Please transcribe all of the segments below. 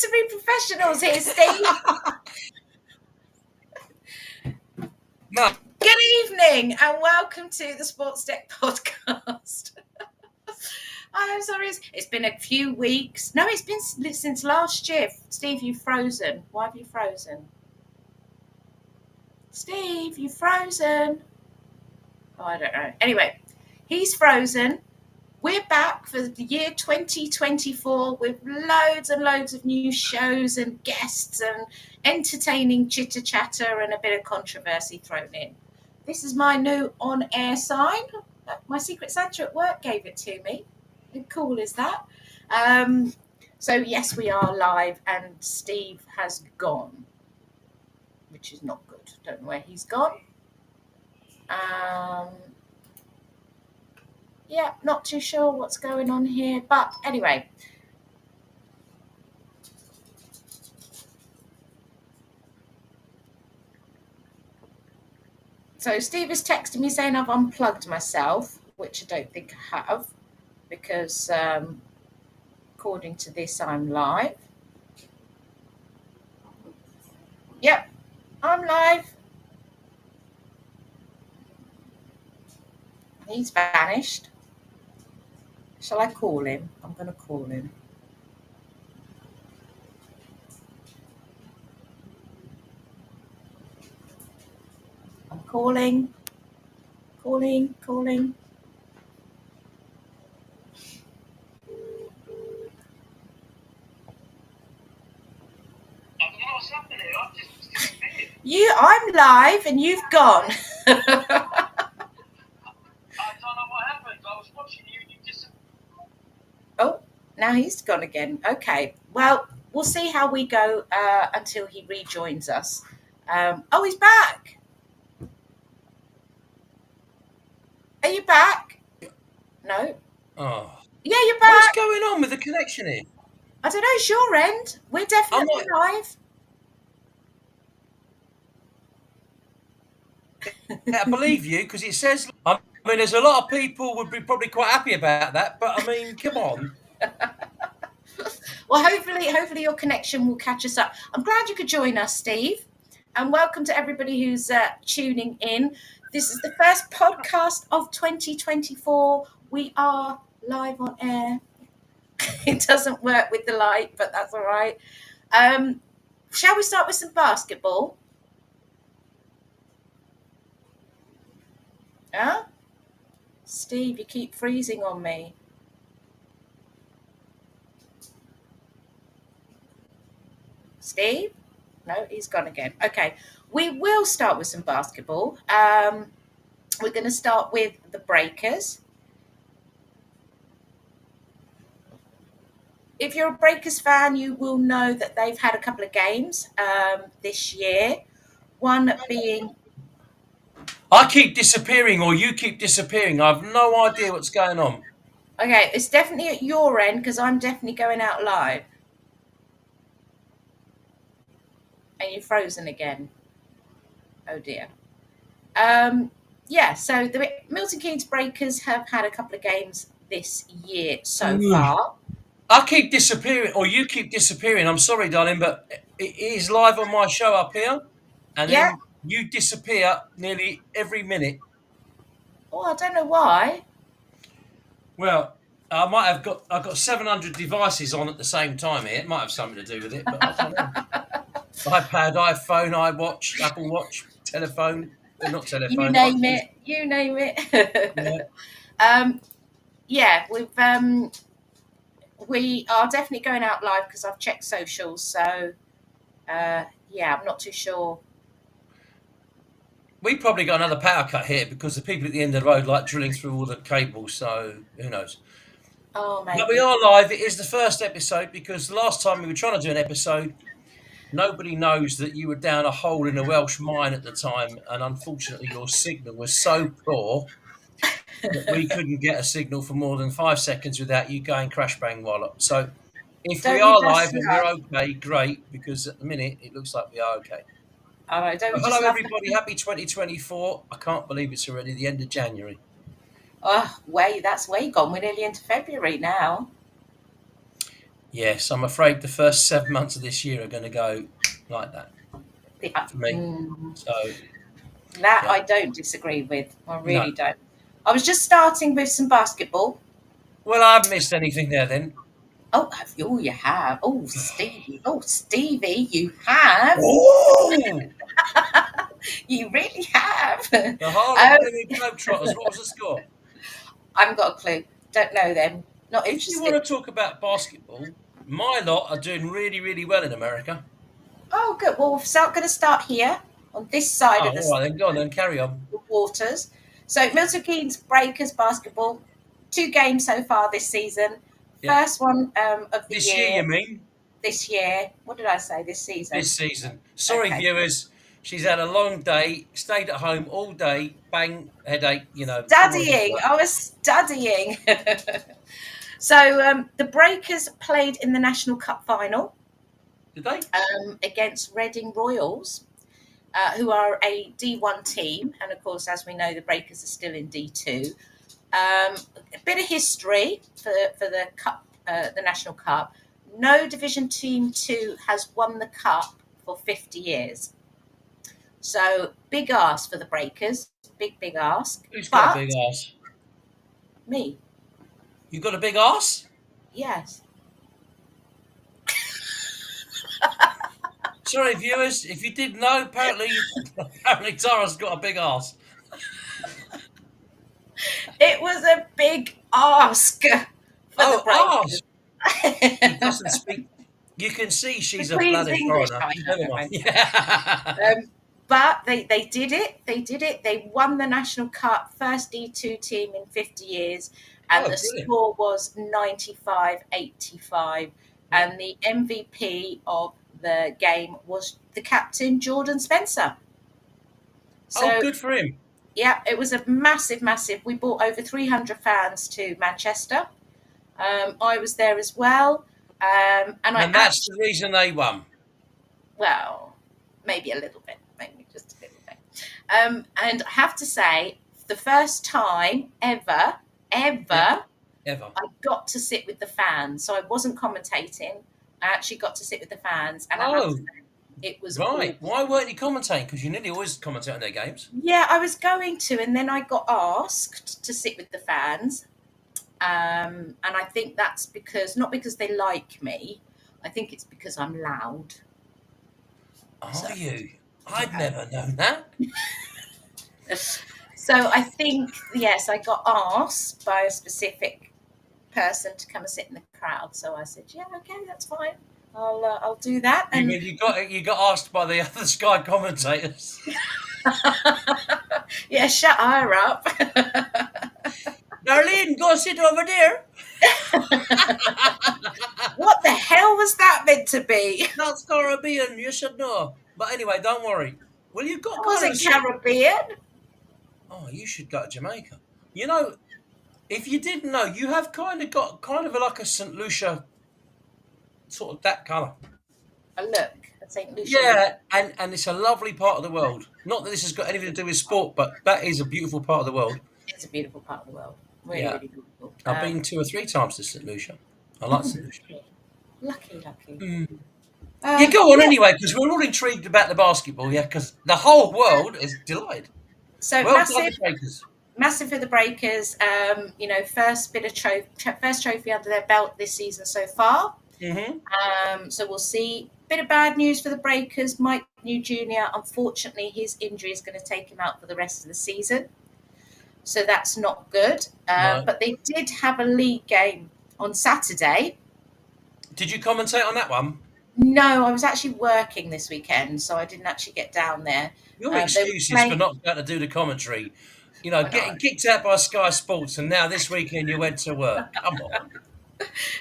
to be professionals here, Steve. No. Good evening and welcome to the Sports Deck podcast. I'm sorry, it's been a few weeks. No, it's been since last year. Steve, you've frozen. Why have you frozen? Steve, you've frozen. Oh, I don't know. Anyway, he's frozen. We're back for the year 2024 with loads and loads of new shows and guests and entertaining chitter-chatter and a bit of controversy thrown in. This is my new on-air sign. My Secret Santa at work gave it to me. How cool is that? So yes, we are live and Steve has gone, which is not good. Don't know where he's gone. Yeah, not too sure what's going on here, but anyway. So Steve is texting me saying I've unplugged myself, which I don't think I have, because according to this, I'm live. Yep, I'm live. He's vanished. Shall I call him? I'm going to call him. I'm calling. I'm live and you've gone. I don't know what happened. I was watching you and you disappeared. Oh, now he's gone again. Okay. Well, we'll see how we go until he rejoins us. Oh, he's back. Are you back? No. Oh. Yeah, you're back. What's going on with the connection here? I don't know. It's your end. We're definitely live. I believe you because it says. I mean, there's a lot of people would be probably quite happy about that, but I mean, come on. Well, hopefully your connection will catch us up. I'm glad you could join us, Steve, and welcome to everybody who's tuning in. This is the first podcast of 2024. We are live on air. It doesn't work with the light, but that's all right. Shall we start with some basketball? Huh? Steve, you keep freezing on me. Steve? No, he's gone again. Okay, we will start with some basketball. We're going to start with the Breakers. If you're a Breakers fan, you will know that they've had a couple of games this year. One being... I keep disappearing or you keep disappearing. I have no idea what's going on. Okay, it's definitely at your end because I'm definitely going out live. And you're frozen again. Oh dear. Yeah, so the Milton Keynes Breakers have had a couple of games this year so far. I keep disappearing or you keep disappearing. I'm sorry, darling, but it is live on my show up here. And then you disappear nearly every minute. Oh, I don't know why. Well, I've got 700 devices on at the same time here. It might have something to do with it, but I don't know. iPad, iPhone, iWatch, Apple Watch, telephone. Not telephone. You name it. Yeah. We are definitely going out live because I've checked socials. So, yeah, I'm not too sure. We probably got another power cut here because the people at the end of the road like drilling through all the cables. So who knows? Oh, maybe. But we are live. It is the first episode because the last time we were trying to do an episode, nobody knows that you were down a hole in a Welsh mine at the time, and unfortunately your signal was so poor that we couldn't get a signal for more than 5 seconds without you going crash bang wallop. So if we are live and we're okay, great, because at the minute it looks like we are okay. All right, hello everybody, happy 2024. I can't believe it's already the end of January. Oh, that's way gone. We're nearly into February now. Yes, I'm afraid the first 7 months of this year are going to go like that for me. So, That yeah. I don't disagree with. I No. really don't. I was just starting with some basketball. Well, I haven't missed anything there then. Oh, have you? Oh, you have. Oh, Stevie. Oh, Stevie, you have. Oh! You really have. The Harlem Blooming Globetrotters. What was the score? I haven't got a clue. Don't know them. Not If you interested. want to talk about basketball, my lot are doing really, really well in America. Oh, good. Well, we're going to start here on this side Oh, of all right, then go on, then carry on. the waters. So, Milton Keynes Breakers basketball, 2 games so far this season. Yeah. First one of the This year, you mean? This year. What did I say? This season. This season. Sorry, Okay. viewers. She's had a long day, stayed at home all day, bang, headache, you know. Studying. I was studying. So the Breakers played in the National Cup final Did they? against Reading Royals, who are a D1 team. And of course, as we know, the Breakers are still in D2. A bit of history for the cup, the National Cup. No Division Team 2 has won the cup for 50 years. So big ask for the Breakers. Big ask. Who's got a big ass? Me. You got a big ass? Yes. Sorry, viewers. If you didn't know, apparently Tara's got a big ass. It was a big ask for the Breakers. He doesn't speak. You can see she's a Queen's bloody English, foreigner. I know, Never mind. I know. Yeah. But they did it. They did it. They won the National Cup, first D2 team in 50 years. And the Brilliant. score was 95-85. And the MVP of the game was the captain, Jordan Spencer. So, good for him. yeah, it was a massive. We brought over 300 fans to Manchester. I was there as well. And that's the reason they won. Well, maybe a little bit. Maybe just a little bit. And I have to say, the first time ever, I got to sit with the fans. So I wasn't commentating. I actually got to sit with the fans. And I have to say, it was right. awesome. Why weren't you commentating? Because you nearly always commentate on their games. Yeah, I was going to. And then I got asked to sit with the fans. And I think that's not because they like me. I think it's because I'm loud. Are you? I'd never known that. So I think, yes, I got asked by a specific person to come and sit in the crowd. So I said, yeah, okay, that's fine. I'll do that. You mean you got asked by the other Sky commentators? Yeah, shut her up. Darlene, go sit over there. What the hell was that meant to be? That's Caribbean, you should know. But anyway, don't worry. Well, you've got. It wasn't Caribbean. Oh, you should go to Jamaica. You know, if you didn't know, you have got like a St. Lucia, sort of that colour. A look at St. Lucia. Yeah, and it's a lovely part of the world. Not that this has got anything to do with sport, but that is a beautiful part of the world. It's a beautiful part of the world. Really beautiful. I've been 2 or 3 times to St. Lucia. I like St. Lucia. Lucky. Yeah, go on anyway, because we're all intrigued about the basketball, because the whole world is delighted. So massive for the Breakers. First trophy under their belt this season so far. Mm-hmm. So we'll see. Bit of bad news for the Breakers. Mike New Jr., unfortunately, his injury is going to take him out for the rest of the season. So that's not good. No. But they did have a league game on Saturday. Did you commentate on that one? No, I was actually working this weekend, so I didn't actually get down there. Your excuses for not being able to do the commentary. Getting kicked out by Sky Sports, and now this weekend you went to work. Come on.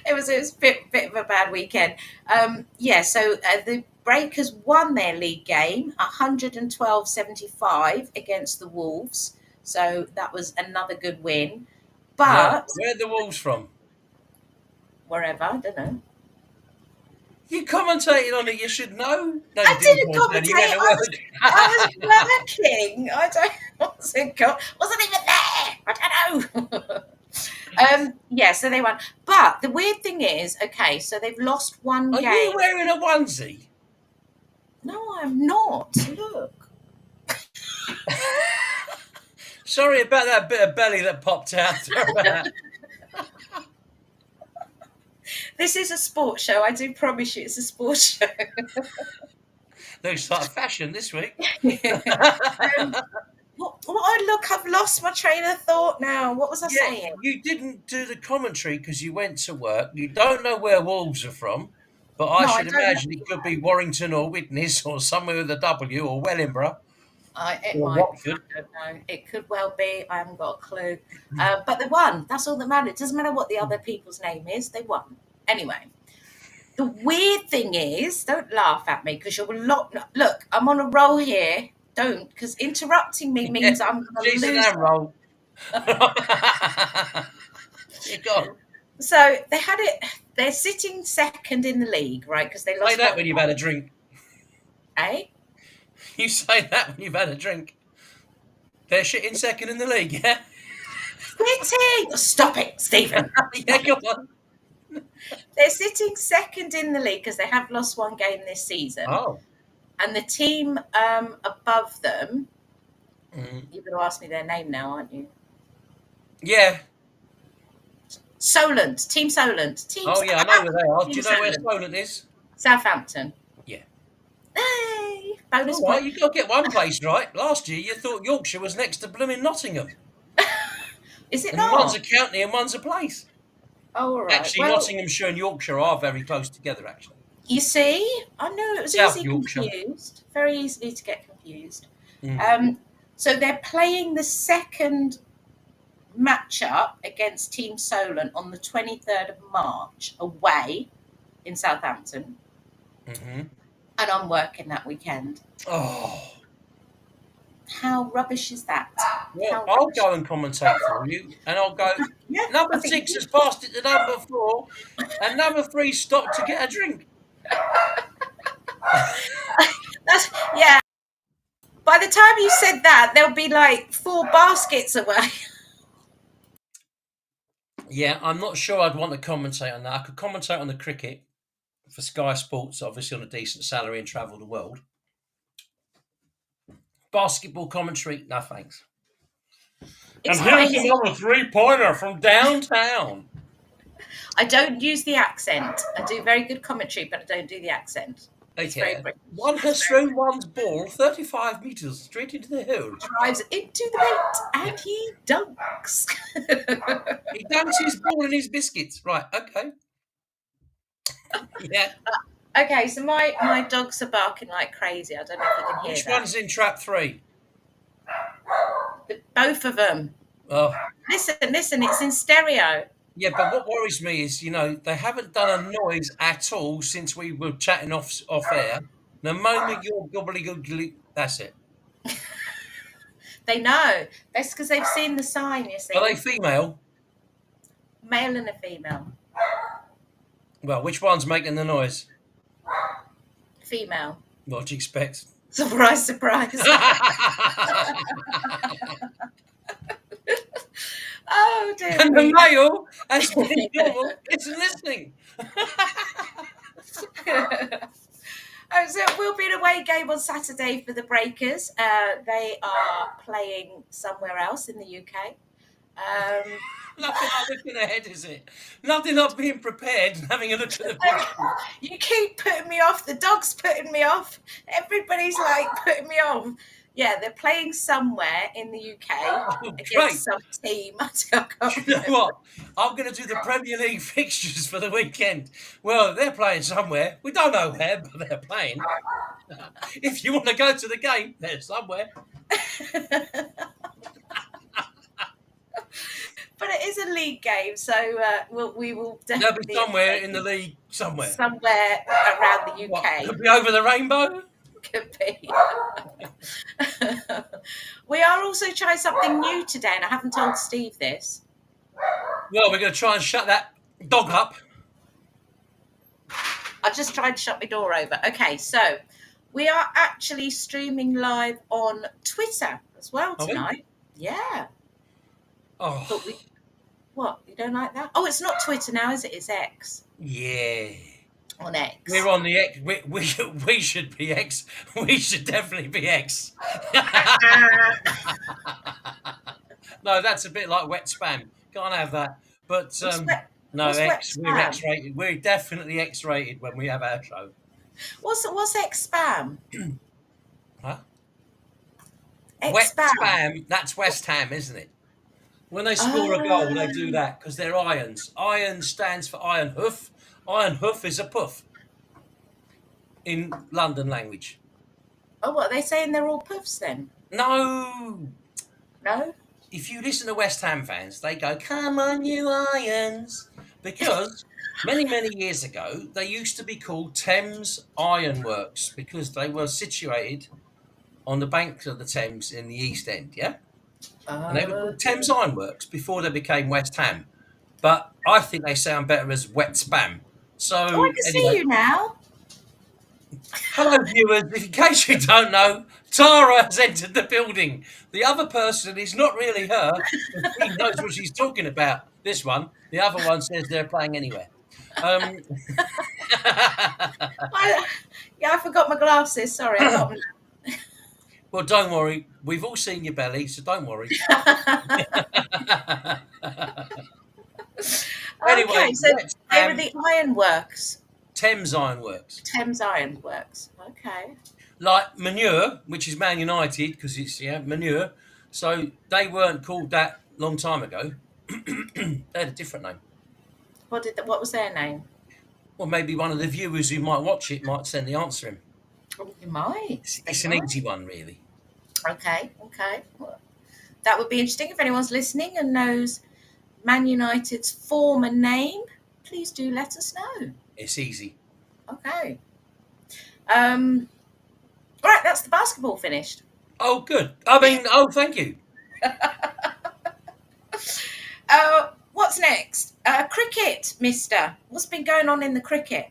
It was a bit of a bad weekend. So the Breakers won their league game 112-75 against the Wolves. So that was another good win. But where are the Wolves from? Wherever, I don't know. You commentated on it, you should know. No, I didn't commentate. I was working. I wasn't even there. I don't know. Yeah, so they won. But the weird thing is, okay, so they've lost one Are game. you wearing a onesie? No, I'm not. Look. Sorry about that bit of belly that popped out. This is a sports show. I do promise you it's a sports show. Looks like fashion this week. Look, I've lost my train of thought now. What was I saying? You didn't do the commentary because you went to work. You don't know where Wolves are from, but I No, I should don't imagine it could be Warrington or Widnes or somewhere with a W or Wellingborough. It Or might Watford. be. I don't know. It could well be. I haven't got a clue. But they won. That's all that matters. It doesn't matter what the other people's name is. They won. Anyway, the weird thing is, don't laugh at me because you're a lot. Look, I'm on a roll here. Don't, because interrupting me means I'm going to Jason lose. Amroll. You gone. So they had it. They're sitting second in the league, right? Because they lost. Say that when you've had a drink. Eh? You say that when you've had a drink. They're shitting second in the league, yeah? Sitting. Stop it, Stephen. Yeah, go on. They're sitting second in the league because they have lost one game this season. Oh. And the team above them, Mm. you're going to ask me their name now, aren't you? Yeah. Solent. Team Solent. Oh, yeah, I know where they are. Do Team you know where Solent. Solent is? Southampton. Yeah. Hey, bonus All right, point. you've got to get one place right. Last year, you thought Yorkshire was next to blooming Nottingham. Is it And not? one's a county and one's a place. Oh, all right. Actually, Well, Nottinghamshire and Yorkshire are very close together, actually. you see, I knew it was South easily Yorkshire. confused. Very easily to get confused. Mm. So they're playing the second matchup against Team Solent on the 23rd of March away in Southampton. Mm-hmm. And I'm working that weekend. Oh. How rubbish is that? Well, I'll go and commentate for you, and I'll go, Yeah, number I think 6 has passed it to number 4, and number 3 stopped to get a drink. Yeah. By the time you said that, there'll be like 4 baskets away. Yeah, I'm not sure I'd want to commentate on that. I could commentate on the cricket for Sky Sports, obviously on a decent salary and travel the world. Basketball commentary, no thanks. It's and not here's easy. another 3-pointer from downtown. I don't use the accent. I do very good commentary, but I don't do the accent. It's very Okay. British. One has thrown one's ball 35 metres straight into the hole. Drives into the bait and he dunks. He dunks his ball and his biscuits. Right, okay. Yeah. Okay, so my dogs are barking like crazy. I don't know if you can hear Which that. one's in trap 3? Both of them. Oh, Listen, it's in stereo. yeah, but what worries me is, they haven't done a noise at all since we were chatting off air. The moment you're gobbly, that's it. They know. That's because they've seen the sign, you see. Are they female? Male and a female. Well, which one's making the noise? Female. What do you expect? Surprise, surprise. Oh, dear. And the male, as being normal, isn't listening. So it will be an away game on Saturday for the Breakers. They are playing somewhere else in the UK. Nothing like looking ahead, is it? Nothing like being prepared and having a look at the picture. You keep putting me off. The dog's putting me off. Everybody's like putting me off. Yeah, they're playing somewhere in the UK Great. against some team. I can't You know remember. what? I'm going to do the Premier League fixtures for the weekend. Well, they're playing somewhere. We don't know where, but they're playing. If you want to go to the game, they're somewhere. But it is a league game, so we will They'll definitely be somewhere in the league, somewhere. somewhere around the UK. What, could be over the rainbow? Could be. We are also trying something new today, and I haven't told Steve this. Well, we're going to try and shut that dog up. I just tried to shut my door over. Okay, so we are actually streaming live on Twitter as well Are we? tonight. Yeah. Oh, But What? You don't like that? Oh, it's not Twitter now, is it? It's X. Yeah. On X. We're on the X. We should be X. We should definitely be X. No, that's a bit like wet spam. Can't have that. But no, what's wet X. We're spam? X-rated. We're definitely X-rated when we have our show. What's X spam? Huh? X Wet spam. spam. That's West Ham, isn't it? When they score a goal, they do that because they're irons. Iron stands for iron hoof. Iron hoof is a puff in London language. Oh, what are they saying? They're all puffs then? No. No. If you listen to West Ham fans, they go, "Come on, you Irons," because many years ago they used to be called Thames Ironworks because they were situated on the banks of the Thames in the East End, yeah, and they were called Thames Ironworks before they became West Ham. But I think they sound better as Wet Spam. So Oh, I can see you now. Hello, viewers. In case you don't know, Tara has entered the building. The other person is not really her. She knows what she's talking about. This one. The other one says they're playing anywhere. Yeah, I forgot my glasses. Sorry, I got them. Well, don't worry. We've all seen your belly, so don't worry. Anyway, Okay, so they were the ironworks. Thames Ironworks. Thames Ironworks. Okay. Like manure, which is Man United, because it's manure. So they weren't called that long time ago. They had a different name. What was their name? Well, maybe one of the viewers who might watch it might send the answer in. Oh, you might. It's an easy one, really. Okay. Well, that would be interesting if anyone's listening and knows Man United's former name. Please do let us know. It's easy. Okay. Right, that's the basketball finished. Oh, good. I mean, thank you. What's next? Cricket, mister. What's been going on in the cricket?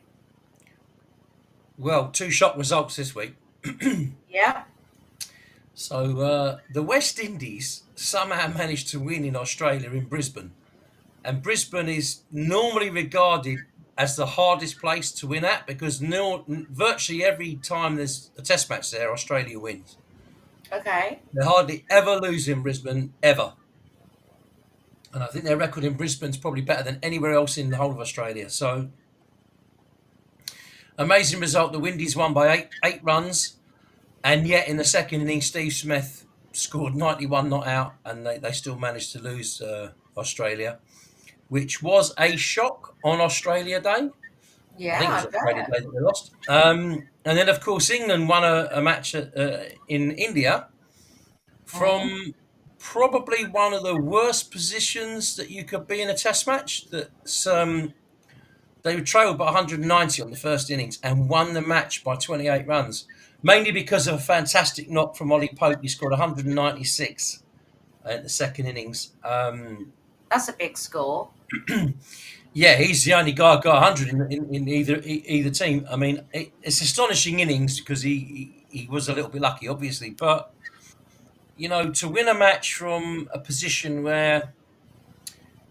Well, 2 shock results this week. Yeah. So the West Indies somehow managed to win in Australia in Brisbane. And Brisbane is normally regarded as the hardest place to win at because virtually every time there's a test match there, Australia wins. Okay. They hardly ever lose in Brisbane, ever. And I think their record in Brisbane's probably better than anywhere else in the whole of Australia. So, amazing result. The Windies won by eight runs. And yet, in the second inning, Steve Smith scored 91 not out, and they still managed to lose Australia, which was a shock on Australia Day. Yeah, I think it was Australia Day that they lost. And then, of course, England won a match in India from probably one of the worst positions that you could be in a test match. That's they were trailed by 190 on the first innings and won the match by 28 runs, mainly because of a fantastic knock from Ollie Pope. He scored 196 in the second innings. That's a big score. Yeah, he's the only guy who got 100 in either team. I mean, it's astonishing innings because he was a little bit lucky, obviously, but to win a match from a position where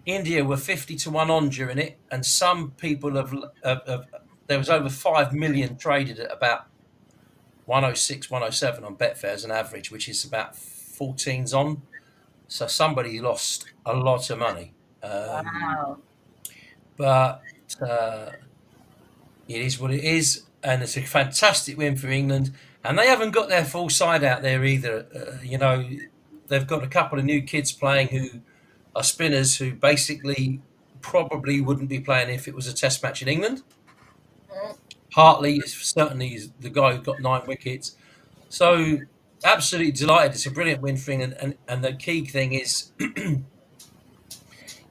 India were 50-1 on during it, and some people have there was over 5 million traded at about 106, 107 on Betfair as an average, which is about 14s on. So somebody lost a lot of money. Wow. But it is what it is, and it's a fantastic win for England. And they haven't got their full side out there either. They've got a couple of new kids playing who are spinners who basically probably wouldn't be playing if it was a test match in England. Hartley is certainly the guy who got 9 wickets. So absolutely delighted. It's a brilliant win for England. And the key thing is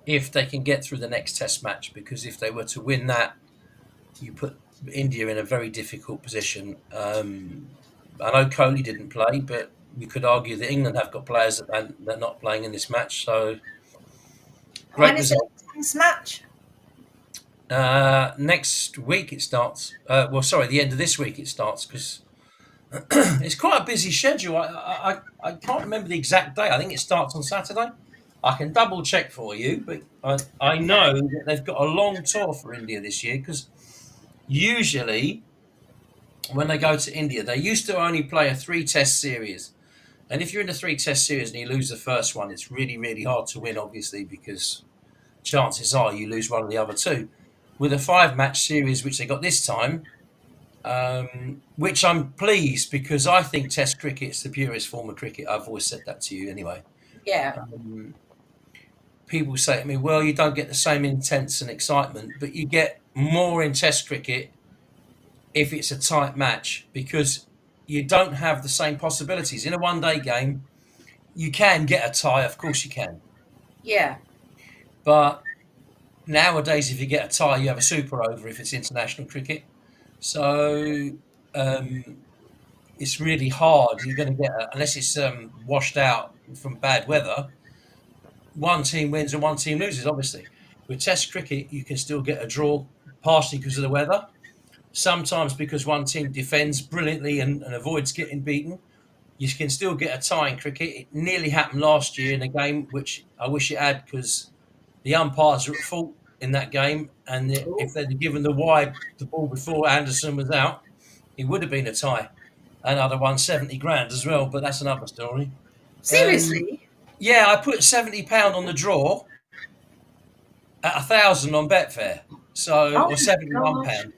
if they can get through the next test match, because if they were to win that, you put India in a very difficult position. I know Kohli didn't play, but you could argue that England have got players that they're not playing in this match. So great result. When is the match? Next week it starts. The end of this week it starts because it's quite a busy schedule. I can't remember the exact day. I think it starts on Saturday. I can double check for you, but I know that they've got a long tour for India this year because usually when they go to India, they used to only play a three-test series. And if you're in a three-test series and you lose the first one, it's really, really hard to win, obviously, because chances are you lose one of the other two. With a five-match series, which they got this time, which I'm pleased because I think Test cricket is the purest form of cricket. I've always said that to you anyway. Yeah. People say to me, well, you don't get the same intense and excitement, but you get more in Test cricket if it's a tight match because you don't have the same possibilities. In a one-day game, you can get a tie, of course you can. Yeah. But nowadays, if you get a tie, you have a super over if it's international cricket. So it's really hard. You're going to get, unless it's washed out from bad weather, one team wins and one team loses, obviously. With Test cricket, you can still get a draw, partially because of the weather, sometimes because one team defends brilliantly and avoids getting beaten. You can still get a tie in cricket. It nearly happened last year in a game, which I wish it had, because the umpires were at fault in that game. And if they'd given the ball before Anderson was out, it would have been a tie. And I'd have won 70 grand as well, but that's another story. Seriously? Yeah, I put £70 on the draw at 1,000 on Betfair, or £71.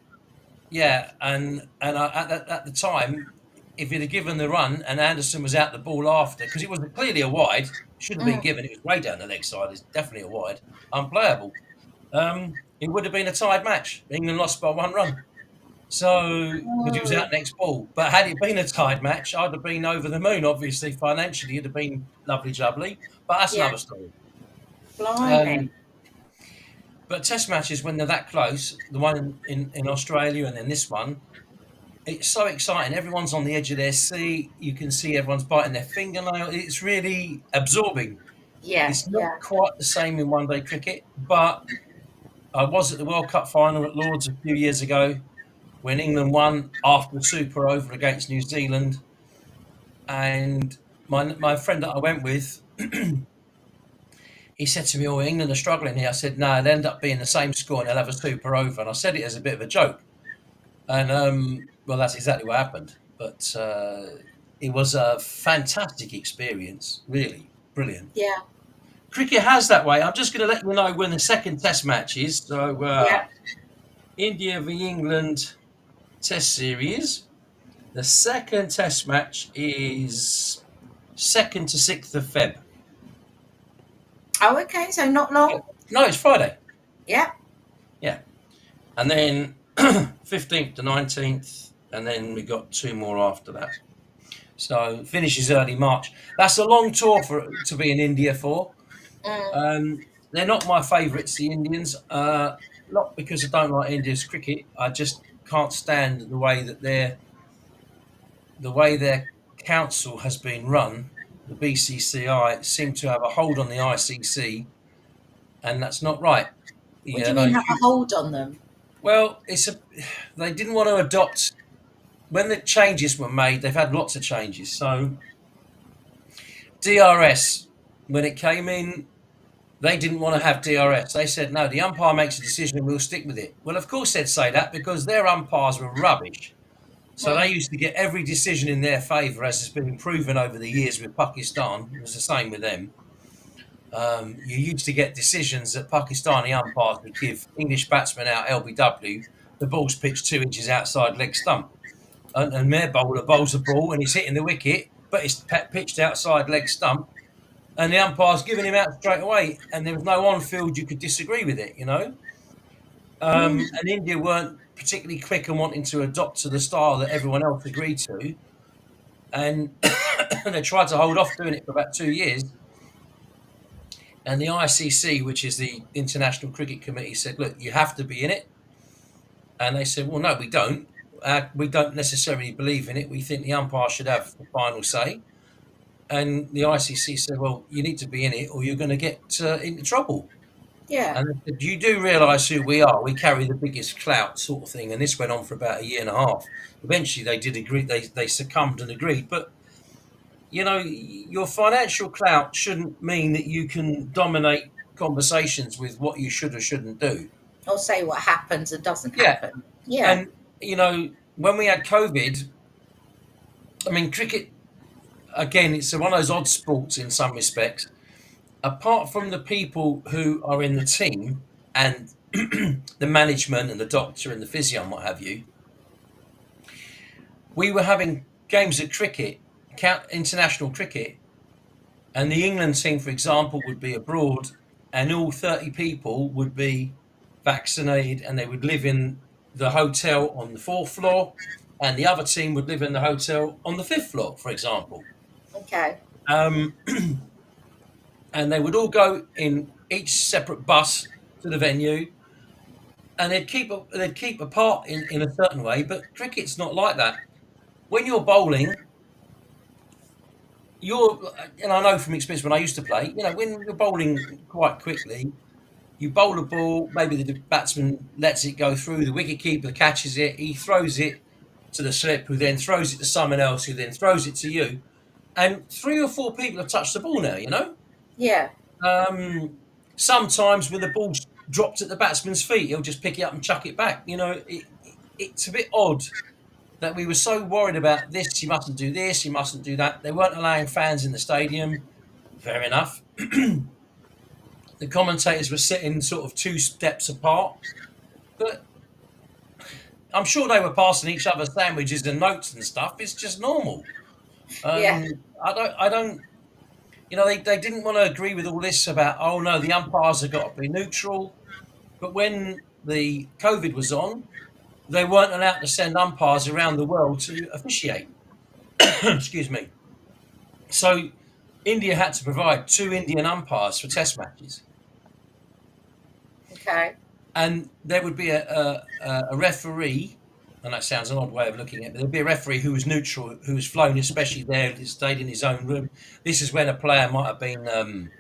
Yeah, and at the time, if he'd have given the run and Anderson was out the ball after, because it was clearly a wide, shouldn't have been given. It was way down the leg side. It's definitely a wide, unplayable. It would have been a tied match. England lost by 1 run. So, because it was out next ball. But had it been a tied match, I'd have been over the moon, obviously, financially. It'd have been lovely jubbly. But that's another story. Blimey. But Test matches, when they're that close, the one in Australia and then this one, it's so exciting. Everyone's on the edge of their seat. You can see everyone's biting their fingernail. It's really absorbing. Yeah. It's not quite the same in one-day cricket, but I was at the World Cup final at Lords a few years ago when England won after the super over against New Zealand. And my friend that I went with, he said to me, oh, England are struggling here. I said, no, they'll end up being the same score and they'll have a super over. And I said it as a bit of a joke. And, well, that's exactly what happened. But it was a fantastic experience, really brilliant. Yeah. Cricket has that way. I'm just going to let you know when the second Test match is. So, India v England Test series. The second Test match is 2nd to 6th of Feb. Oh, okay. So not long. No, it's Friday. Yeah. Yeah. And then 15th to 19th, and then we got 2 more after that. So finishes early March. That's a long tour to be in India for. They're not my favourites, the Indians. Not because I don't like India's cricket. I just can't stand the way that their council has been run. The BCCI seem to have a hold on the ICC, and that's not right. What do you mean have a hold on them? Well, they didn't want to adopt. When the changes were made, they've had lots of changes. So DRS, when it came in, they didn't want to have DRS. They said, no, the umpire makes a decision and we'll stick with it. Well, of course they'd say that because their umpires were rubbish. So they used to get every decision in their favour, as has been proven over the years with Pakistan. It was the same with them. You used to get decisions that Pakistani umpires would give English batsmen out LBW. The ball's pitched 2 inches outside leg stump. And their bowler bowls a ball and he's hitting the wicket, but it's pitched outside leg stump. And the umpire's giving him out straight away. And there was no on-field you could disagree with it, you know. And India weren't particularly quick and wanting to adopt to the style that everyone else agreed to. And they tried to hold off doing it for about 2 years. And the ICC, which is the International Cricket Committee, said, look, you have to be in it. And they said, well, no, we don't. We don't necessarily believe in it. We think the umpire should have the final say. And the ICC said, well, you need to be in it or you're going to get into trouble. Yeah. And they said, you do realise who we are. We carry the biggest clout sort of thing. And this went on for about 1.5 years. Eventually, they did agree. They succumbed and agreed. But you know, your financial clout shouldn't mean that you can dominate conversations with what you should or shouldn't do. Or say what happens and doesn't Yeah. happen. Yeah. And, you know, when we had COVID, I mean, cricket, again, it's one of those odd sports in some respects. Apart from the people who are in the team and the management and the doctor and the physio and what have you, we were having games of cricket, international cricket, and the England team, for example, would be abroad, and all 30 people would be vaccinated, and they would live in the hotel on the fourth floor, and the other team would live in the hotel on the fifth floor, for example. Okay. Um, and they would all go in each separate bus to the venue, and they'd keep apart in a certain way. But cricket's not like that. When you're bowling, and I know from experience when I used to play, you know, when you're bowling quite quickly, you bowl a ball, maybe the batsman lets it go through, the wicketkeeper catches it, he throws it to the slip, who then throws it to someone else, who then throws it to you. And 3 or 4 people have touched the ball now, you know? Yeah. Sometimes when the ball's dropped at the batsman's feet, he'll just pick it up and chuck it back. You know, it's a bit odd that we were so worried about this, you mustn't do this, you mustn't do that. They weren't allowing fans in the stadium. Fair enough. The commentators were sitting sort of 2 steps apart. But I'm sure they were passing each other sandwiches and notes and stuff. It's just normal. Yeah. I don't, you know, they didn't want to agree with all this about, oh no, the umpires have got to be neutral. But when the COVID was on, they weren't allowed to send umpires around the world to officiate. Excuse me. So India had to provide 2 Indian umpires for test matches. Okay. And there would be a referee, and that sounds an odd way of looking at it, but there'd be a referee who was neutral, who was flown especially there, stayed in his own room. This is when a player might have been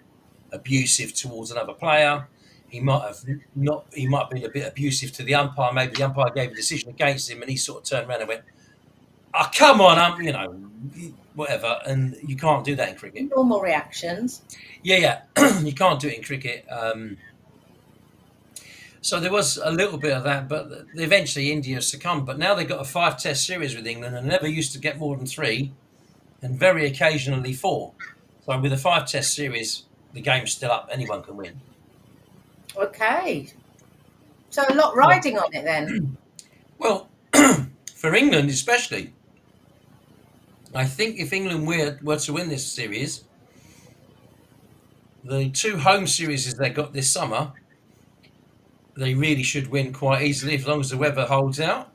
abusive towards another player. He might have been a bit abusive to the umpire. Maybe the umpire gave a decision against him, and he sort of turned around and went, "Oh, come on, you know, whatever." And you can't do that in cricket. Normal reactions. Yeah, you can't do it in cricket. So there was a little bit of that, but eventually India succumbed. But now they've got a 5-test series with England, and never used to get more than 3, and very occasionally 4. So with a 5-test series, the game's still up. Anyone can win. Okay. So a lot riding on it then. Well, for England especially, I think if England were to win this series, the 2 home series they got this summer, they really should win quite easily as long as the weather holds out.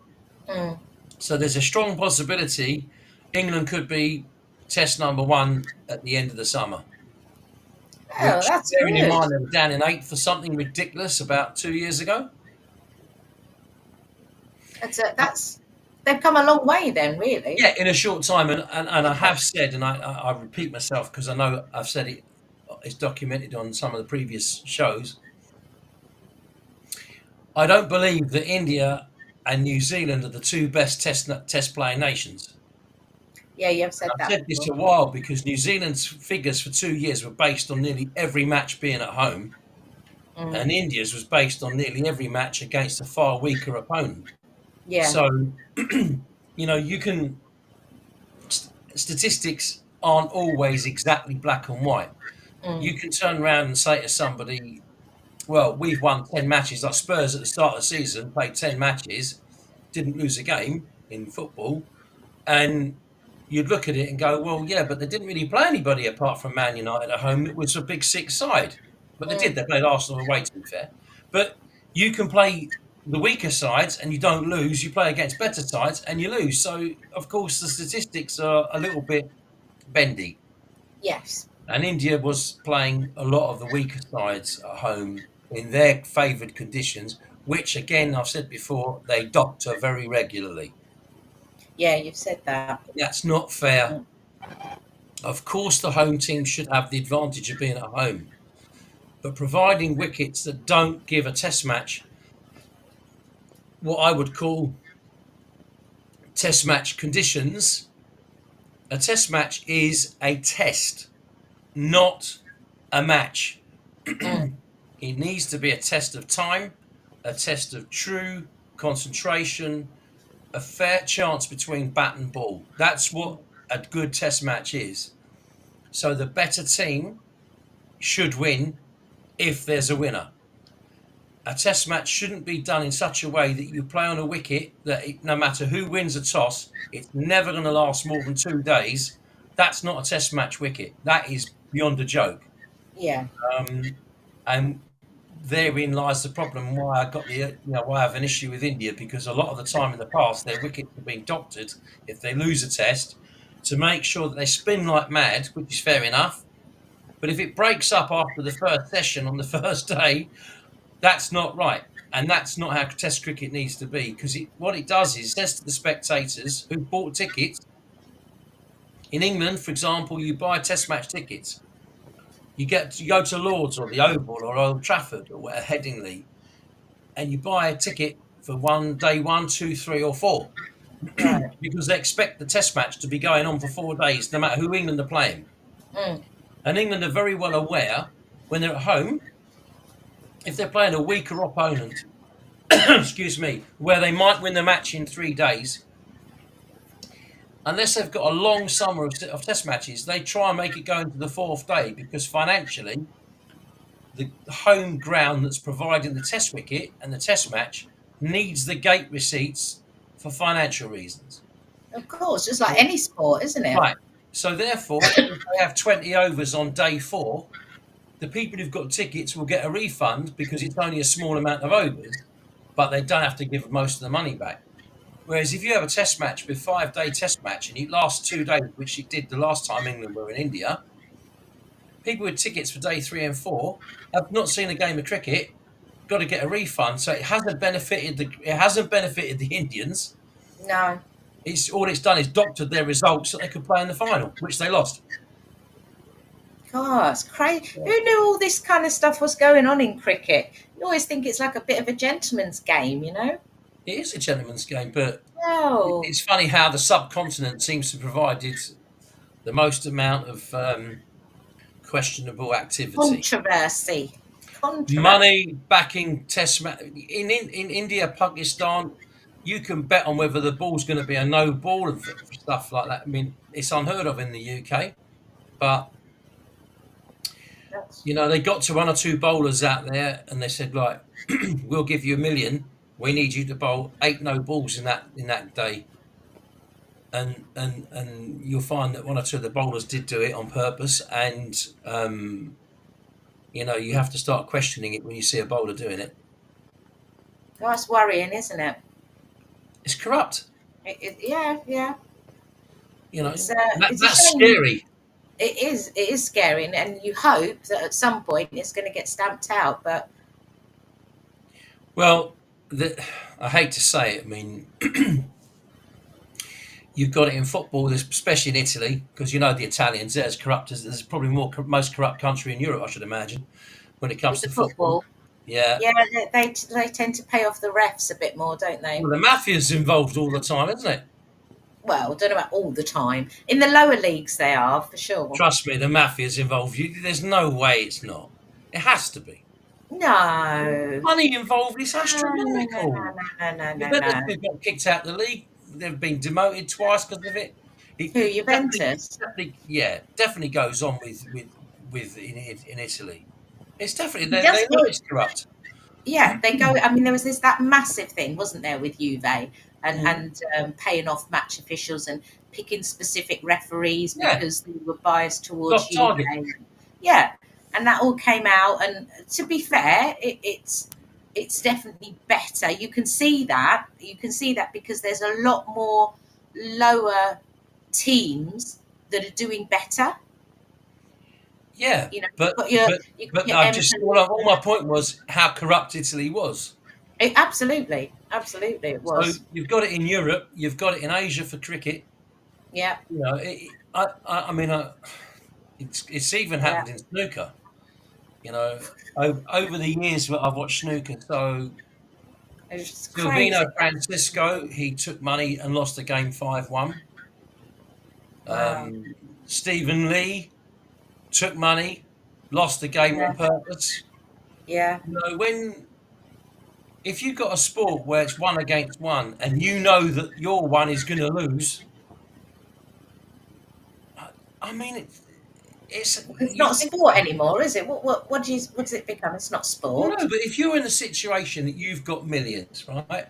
Mm. So there's a strong possibility England could be test number 1 at the end of the summer. Oh, that's bearing in good. mind they were down in 8th for something ridiculous about 2 years ago. They've come a long way then, really. Yeah, in a short time, and I have said, and I repeat myself because I know I've said it, it's documented on some of the previous shows. I don't believe that India and New Zealand are the 2 best test playing nations. Yeah, you've said I've that. said this a while because New Zealand's figures for 2 years were based on nearly every match being at home, and India's was based on nearly every match against a far weaker opponent. Yeah. So, you know, statistics aren't always exactly black and white. You can turn around and say to somebody, well, we've won 10 matches, like Spurs at the start of the season, played 10 matches, didn't lose a game in football, and you'd look at it and go, well, yeah, but they didn't really play anybody apart from Man United at home. It was a big 6 side. But they did. They played Arsenal away, to be fair. But you can play the weaker sides and you don't lose. You play against better sides and you lose. So, of course, the statistics are a little bit bendy. Yes. And India was playing a lot of the weaker sides at home in their favoured conditions, which, again, I've said before, they doctor very regularly. Yeah, you've said that. That's not fair. Of course, the home team should have the advantage of being at home. But providing wickets that don't give a test match what I would call test match conditions A test match is a test, not a match. Mm. It needs to be a test of time, a test of true concentration, a fair chance between bat and ball. That's what a good test match is. So the better team should win if there's a winner. A test match shouldn't be done in such a way that you play on a wicket that no matter who wins a toss, it's never going to last more than 2 days. That's not a test match wicket. That is beyond a joke. Yeah. And therein lies the problem why I got why I have an issue with India, because a lot of the time in the past their wickets have been doctored if they lose a test to make sure that they spin like mad, which is fair enough. But if it breaks up after the first session on the first day, that's not right. And that's not how test cricket needs to be, because what it does is says to the spectators who bought tickets, in England, for example, you buy test match tickets. You go to Lords or the Oval or Old Trafford or Headingley, and you buy a ticket for day 1, 2, 3, or 4, Right. because they expect the test match to be going on for 4 days, no matter who England are playing. Mm. And England are very well aware when they're at home, if they're playing a weaker opponent, excuse me, where they might win the match in 3 days, unless they've got a long summer of test matches, they try and make it go into the 4th day, because financially, the home ground that's providing the test wicket and the test match needs the gate receipts for financial reasons. Of course, just like any sport, isn't it? Right. So therefore, if they have 20 overs on day 4, the people who've got tickets will get a refund because it's only a small amount of overs, but they don't have to give most of the money back. Whereas if you have a test match with 5-day test match and it lasts 2 days, which it did the last time England were in India, people with tickets for day 3 and 4 have not seen a game of cricket, got to get a refund. So it hasn't benefited the Indians. No. All it's done is doctored their results so they could play in the final, which they lost. God, it's crazy. Who knew all this kind of stuff was going on in cricket? You always think it's like a bit of a gentleman's game, you know? It is a gentleman's game, but No. it's funny how the subcontinent seems to have provided the most amount of questionable activity. Controversy. Money backing test match in India, Pakistan. You can bet on whether the ball's going to be a no ball and stuff like that. I mean, it's unheard of in the UK, but they got to 1 or 2 bowlers out there and they said, like, we'll give you $1 million. We need you to bowl 8 no balls in that day. And you'll find that 1 or 2 of the bowlers did do it on purpose, and you have to start questioning it when you see a bowler doing it. Well, that's worrying, isn't it? It's corrupt. Yeah. That's It's scary. It is scary, and you hope that at some point it's going to get stamped out. But well, I hate to say it. I mean, you've got it in football, especially in Italy, because the Italians, they're as corrupt as there's probably most corrupt country in Europe, I should imagine, when it comes to football. Yeah. Yeah, they tend to pay off the refs a bit more, don't they? Well, the mafia's involved all the time, isn't it? Well, I don't know about all the time. In the lower leagues, they are, for sure. Trust me, the mafia's involved. There's no way it's not. It has to be. No. Money involved is astronomical. No. They've got kicked out the league. They've been demoted twice because of it. Who, Juventus? Definitely goes on with in Italy. It's definitely they know it's corrupt. Yeah, they go. I mean, there was that massive thing, wasn't there, with Juve and paying off match officials and picking specific referees because they were biased towards Juve. Yeah, and that all came out. And to be fair, it's definitely better. You can see that. Because there's a lot more lower teams that are doing better. Yeah, but all my point was how corrupt Italy was. Absolutely, it was. So you've got it in Europe, you've got it in Asia for cricket. Yeah. It's even happened in snooker. Over the years I've watched snooker, so Silvino Francisco, he took money and lost the game 5-1. Wow. Stephen Lee took money, lost the game on Yeah. purpose. Yeah. You know, if you've got a sport where it's one against one and you know that your one is going to lose, I mean, it's It's you not think. sport anymore, is it? What does it become? It's not Well, sport. no, but if you're in a situation that you've got millions, right,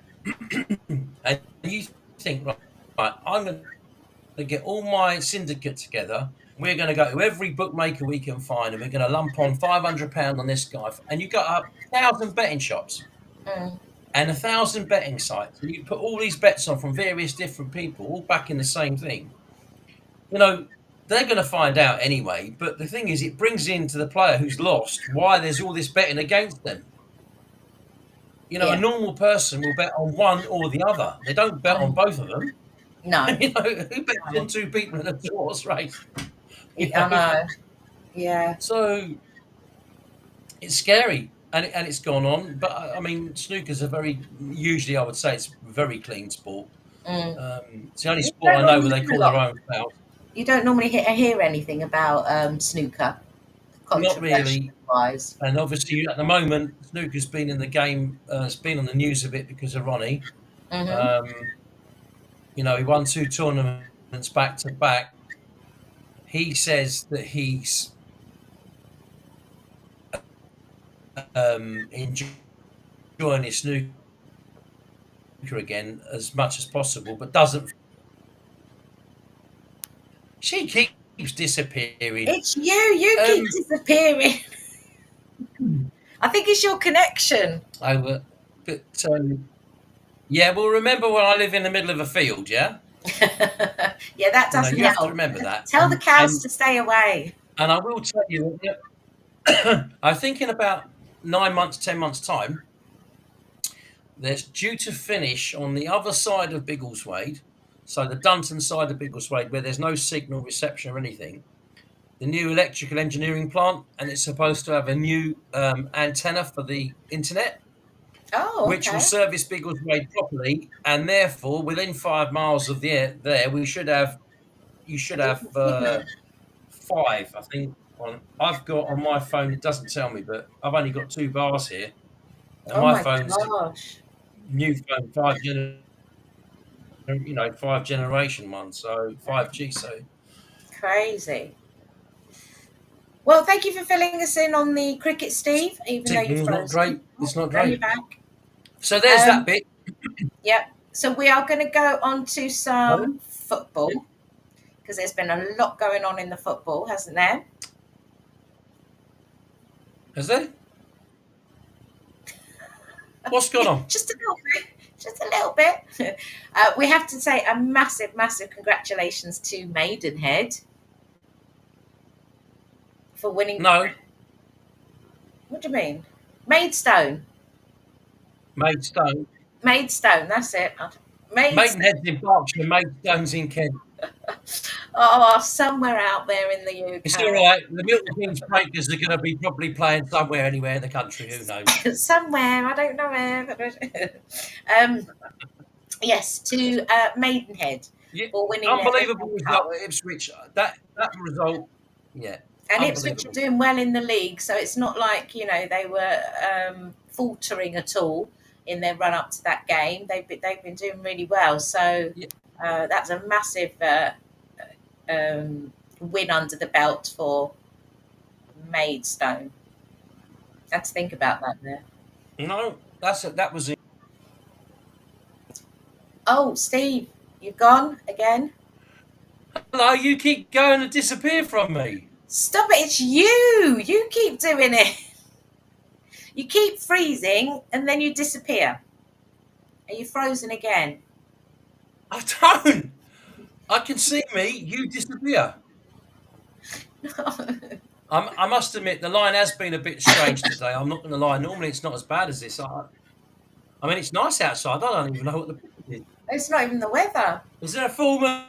and you think, right, I'm going to get all my syndicate together. We're going to go to every bookmaker we can find, and we're going to lump on £500 on this guy. And you got up 1,000 betting shops Mm. and 1,000 betting sites, and you put all these bets on from various different people, all backing the same thing. You know, they're going to find out anyway. But the thing is, it brings into the player who's lost why there's all this betting against them. You know, a Yeah. normal person will bet on one or the other. They don't bet on Mm. both of them. No. You know, who bets on No. two people in a horse race? You I know, know. Yeah. so it's scary, and it's gone on. But I mean, snooker's a very usually I would say it's a very clean sport. Mm. It's the only You sport don't I know where normally they hear a call their lot. own fouls. You don't normally hear anything about snooker, Not controversial really. wise. And obviously, at the moment, snooker's been in the game. It's been on the news a bit because of Ronnie. Mm-hmm. Um, you know, he won 2 tournaments back to back. He says that he's enjoying his snooker again as much as possible, but doesn't. She keeps disappearing. It's you. You keep Um, disappearing. I think it's your connection. over, but yeah. Well, remember when I live in the middle of a field, yeah. Yeah, that You know, doesn't you have to help. remember that, Tell the cows to stay away. and I will tell you that I think in about 9 months, 10 months time, there's due to finish on the other side of Biggleswade, so the Dunton side of Biggleswade, where there's no signal reception or anything, the new electrical engineering plant, and it's supposed to have a new antenna for the internet, Oh, which will okay. service Biggleswade properly, and therefore within 5 miles of there, we should have you should A have decent signal. five, I think. I've got on my phone. It doesn't tell me, but I've only got 2 bars here, and Oh my my phone's gosh. new phone, five generation one, so 5G. So Crazy. Well, thank you for filling us in on the cricket, Steve, even though you're signal's not frozen. great. It's not And you're great. back. So there's that bit. Yep. So we are going to go on to some football because there's been a lot going on in the football, hasn't there? Is there? What's going on? Just a little bit. Just a little bit. We have to say a massive, massive congratulations to Maidenhead for winning. No, What do you mean? Maidstone. Maidstone. Maidstone, that's it. Maidenhead's in Berkshire, Maidstone's in Kent. Oh, somewhere out there in the UK. It's all right. The Milton Keynes Breakers are going to be probably playing somewhere, anywhere in the country. Who knows? Somewhere, I don't know where. Yes, to Maidenhead Yeah, for winning unbelievable their FA Cup. result at Ipswich. That result, yeah, And Ipswich are unbelievable. doing well in the league, so it's not like they were faltering at all in their run up to that game. They've been doing really well. So Yeah. that's a massive win under the belt for Maidstone. Had to think about that there. No, that was it. Oh, Steve, you've gone again. Hello, you keep going to disappear from me. Stop it! It's you. You keep doing it. You keep freezing and then you disappear. Are you frozen again? I don't. I can see me. You disappear. I must admit, the line has been a bit strange today. I'm not going to lie. Normally, it's not as bad as this. I mean, it's nice outside. I don't even know what the is. It's not even the weather. Is there a full moon?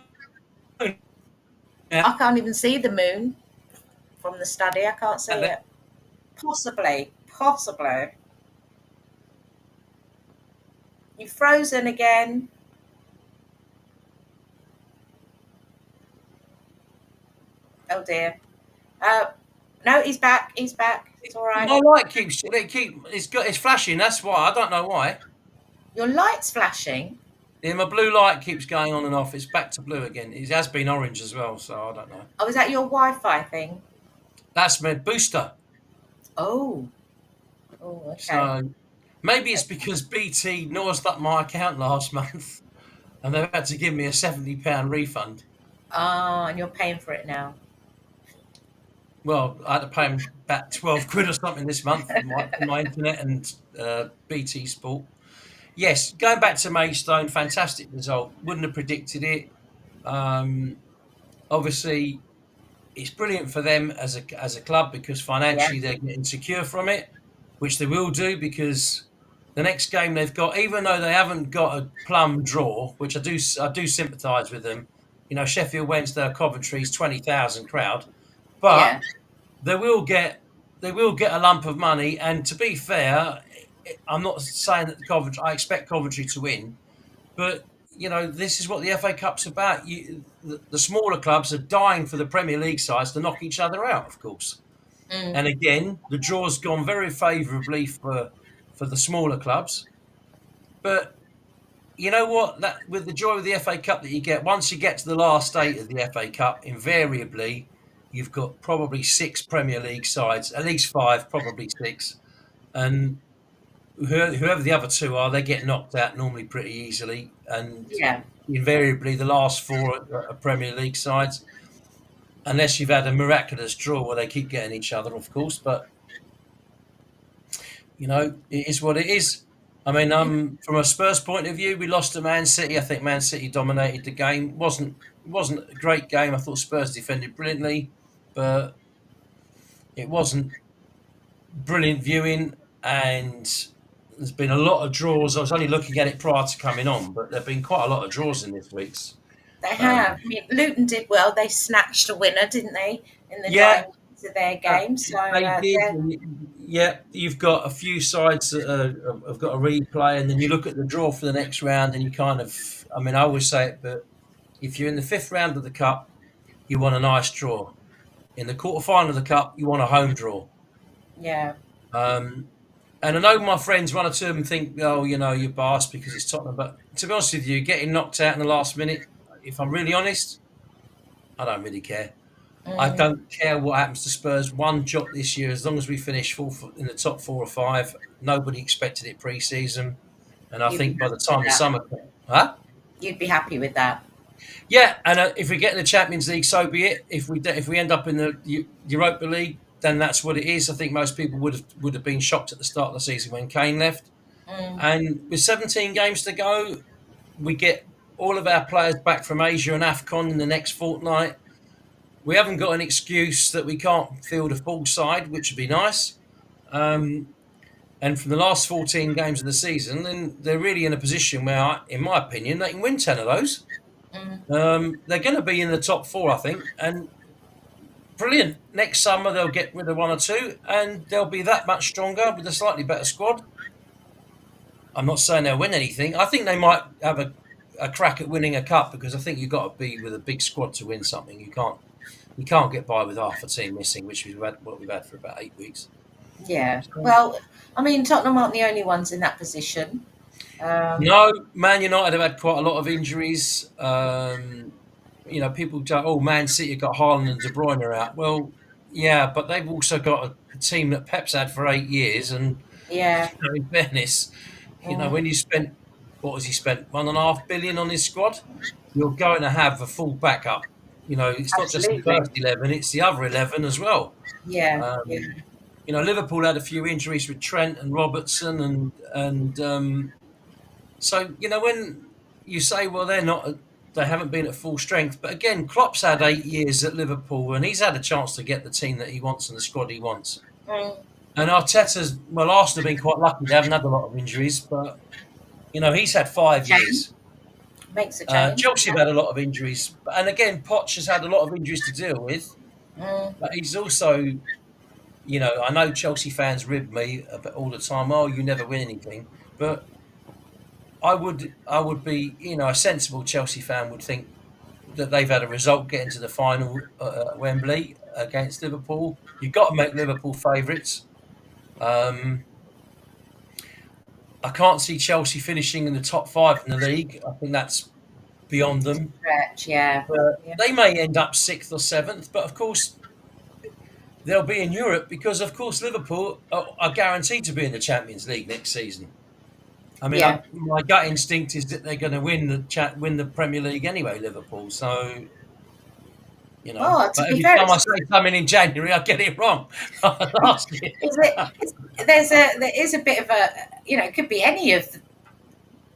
I can't even see the moon from the study. I can't see it. Possibly. You've frozen again. dear. No, he's back. He's back. It's all right. My light it's flashing. That's why. I don't know why. Your light's flashing. Yeah, my blue light keeps going on and off. It's back to blue again. It has been orange as well, so I don't know. Oh, is that your Wi-Fi thing? That's my booster. Oh. Oh, okay. So maybe it's because BT nosed up my account last month and they've had to give me a £70 refund. And you're paying for it now. Well, I had to pay them about 12 quid or something this month for my internet and BT Sport. Yes, going back to Maidstone, fantastic result. Wouldn't have predicted it. Obviously, it's brilliant for them as a club because financially they're getting secure from it, which they will do because the next game they've got, even though they haven't got a plum draw, which I do sympathise with them. You know, Sheffield Wednesday or Coventry's 20,000 crowd, but they will get a lump of money. And to be fair, I'm not saying that I expect Coventry to win, but you know, this is what the FA Cup's about. The smaller clubs are dying for the Premier League sides to knock each other out, of course. And again, the draw's gone very favourably for the smaller clubs. But you know what? That with the joy of the FA Cup that you get, once you get to the last 8 of the FA Cup, invariably you've got probably 6 Premier League sides, at least 5, probably 6, and whoever the other 2 are, they get knocked out normally pretty easily. And invariably the last 4 are Premier League sides, unless you've had a miraculous draw where they keep getting each other, of course. But you know, it is what it is. I mean, from a Spurs point of view, we lost to Man City. I think Man City dominated the game. It wasn't a great game. I thought Spurs defended brilliantly, but it wasn't brilliant viewing. And there's been a lot of draws. I was only looking at it prior to coming on, but there've been quite a lot of draws in this week's. They have. I mean, Luton did well. They snatched a winner, didn't they, in the diamonds of their game? So they did. Yeah, you've got a few sides that have got a replay, and then you look at the draw for the next round, and you kind of, I mean, I always say it, but if you're in the 5th round of the Cup, you want a nice draw. In the quarter-final of the Cup, you want a home draw. Yeah. And I know my friends, 1 or 2 of them think, oh, you know, you're biased because it's Tottenham. But to be honest with you, getting knocked out in the last minute, if I'm really honest, I don't really care. I don't care what happens to Spurs. One jot this year, as long as we finish in the top 4 or 5. Nobody expected it pre-season, and I think by the time the summer, you'd be happy with that. Yeah, and if we get in the Champions League, so be it. If we end up in the Europa League, then that's what it is. I think most people would have been shocked at the start of the season when Kane left. And with 17 games to go, we get all of our players back from Asia and AFCON in the next fortnight. We haven't got an excuse that we can't field a full side, which would be nice. And from the last 14 games of the season, then they're really in a position where, in my opinion, they can win 10 of those. They're going to be in the top 4, I think. And brilliant. Next summer, they'll get rid of 1 or 2, and they'll be that much stronger with a slightly better squad. I'm not saying they'll win anything. I think they might have a crack at winning a cup, because I think you've got to be with a big squad to win something. You can't get by with half a team missing, which we've had for about 8 weeks. Yeah. Well, I mean, Tottenham aren't the only ones in that position. No, Man United have had quite a lot of injuries. You know, people go, oh, Man City got Haaland and De Bruyne out. Well, yeah, but they've also got a team that Pep's had for 8 years. And in fairness, you know, when you spent, what has he spent, $1.5 billion on his squad, you're going to have a full backup. You know, it's not just the first 11, it's the other 11 as well. Yeah. You know, Liverpool had a few injuries with Trent and Robertson, and so, you know, when you say, well, they haven't been at full strength. But again, Klopp's had 8 years at Liverpool, and he's had a chance to get the team that he wants and the squad he wants. And Arteta's, well, Arsenal have been quite lucky. They haven't had a lot of injuries, but, you know, he's had 5 years. Makes a change. Chelsea have had a lot of injuries. And again, Poch has had a lot of injuries to deal with. But he's also, you know, I know Chelsea fans rib me all the time, oh, you never win anything. But I would be, you know, a sensible Chelsea fan would think that they've had a result getting to the final at Wembley against Liverpool. You've got to make Liverpool favourites. I can't see Chelsea finishing in the top 5 in the league. I think that's beyond them. Stretch, yeah. They may end up 6th or 7th, but of course they'll be in Europe because, of course, Liverpool are guaranteed to be in the Champions League next season. I mean, Yeah. my gut instinct is that they're going to win the Premier League anyway, Liverpool. So, you know, Oh, to but be every fair, time I say something in January, I get it wrong. Last year. there is a bit of a, it could be any of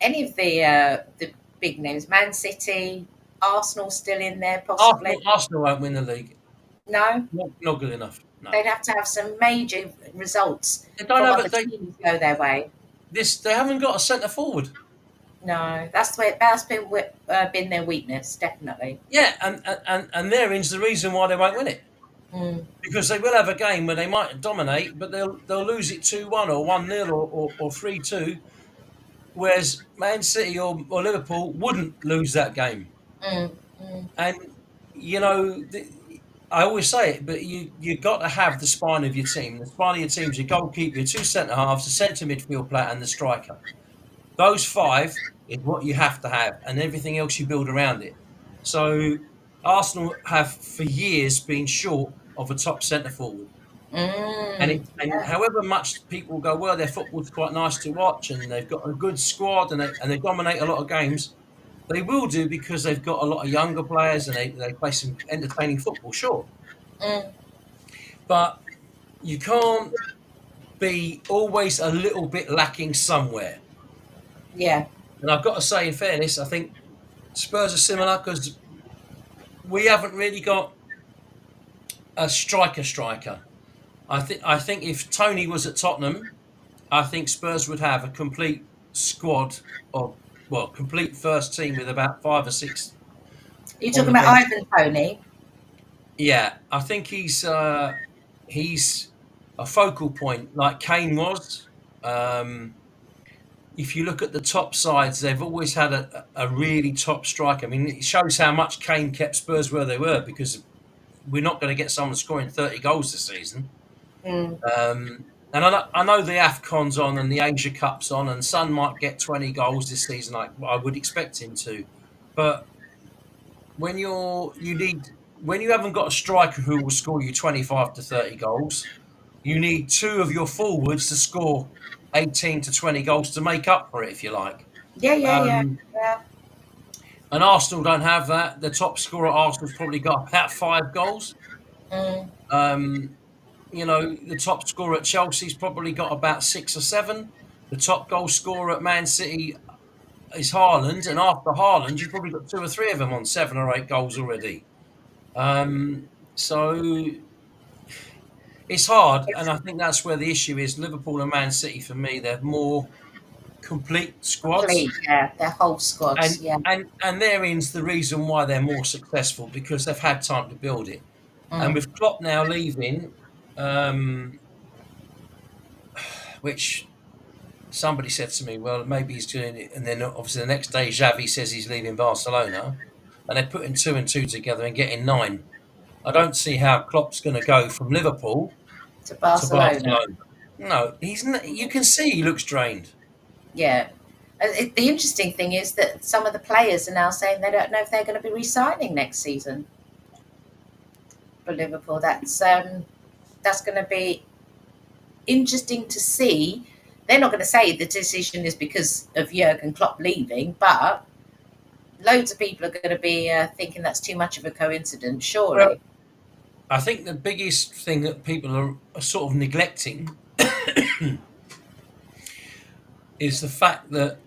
the big names. Man City, Arsenal still in there possibly. Arsenal won't win the league. No, Not good enough. No. they'd have to have some major results They from don't have other teams go their way. They haven't got a centre forward. No, that's been their weakness, definitely. Yeah, and therein's the reason why they won't win it. Mm. Because they will have a game where they might dominate, but they'll lose it 2-1 or 1-0 or 3-2, whereas Man City or Liverpool wouldn't lose that game. Mm. Mm. And I always say it, but you've got to have the spine of your team. The spine of your team is your goalkeeper, your 2 centre halves, the centre midfield player, and the striker. Those 5 is what you have to have, and everything else you build around it. So Arsenal have for years been short of a top centre forward. And however much people go, well, their football's quite nice to watch, and they've got a good squad, and they dominate a lot of games. They will do because they've got a lot of younger players and they play some entertaining football, sure. But you can't be always a little bit lacking somewhere. Yeah. And I've got to say, in fairness, I think Spurs are similar because we haven't really got a striker. I think if Tony was at Tottenham, I think Spurs would have a complete squad of, complete first team with about 5 or 6. You're talking about Ivan Toney? Yeah, I think he's a focal point like Kane was. If you look at the top sides, they've always had a really top striker. I mean, it shows how much Kane kept Spurs where they were because we're not going to get someone scoring 30 goals this season. And I know the AFCON's on and the Asia Cup's on, and Son might get 20 goals this season, like I would expect him to. But when you haven't got a striker who will score you 25 to 30 goals, you need 2 of your forwards to score 18 to 20 goals to make up for it, if you like. Yeah. And Arsenal don't have that. The top scorer at Arsenal's probably got about 5 goals. The top scorer at Chelsea's probably got about 6 or 7. The top goal scorer at Man City is Haaland, and after Haaland, you've probably got 2 or 3 of them on 7 or 8 goals already. So it's hard, and I think that's where the issue is. Liverpool and Man City, for me, they're more complete squads. Their whole squads. And therein's the reason why they're more successful, because they've had time to build it. And with Klopp now leaving, which somebody said to me, well, maybe he's doing it. And then obviously the next day, Xavi says he's leaving Barcelona, and they're putting 2 and 2 together and getting 9. I don't see how Klopp's going to go from Liverpool to Barcelona. No, you can see he looks drained. Yeah. The interesting thing is that some of the players are now saying they don't know if they're going to be re-signing next season for Liverpool. That's going to be interesting to see. They're not going to say the decision is because of Jurgen Klopp leaving, but loads of people are going to be thinking that's too much of a coincidence, surely. Well, I think the biggest thing that people are sort of neglecting is the fact that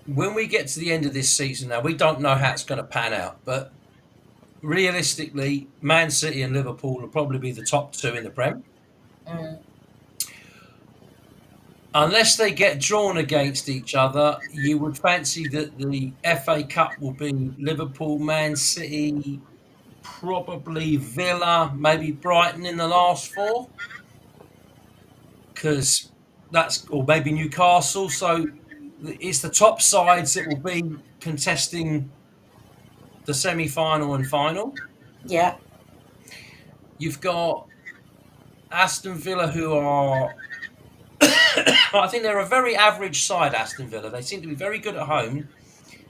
when we get to the end of this season, now we don't know how it's going to pan out, but realistically, Man City and Liverpool will probably be the top 2 in the Prem. Unless they get drawn against each other, you would fancy that the FA Cup will be Liverpool, Man City, probably Villa, maybe Brighton in the last 4. Or maybe Newcastle. So it's the top sides that will be contesting the semi-final and final. Yeah. You've got Aston Villa, who are, I think they're a very average side, Aston Villa. They seem to be very good at home.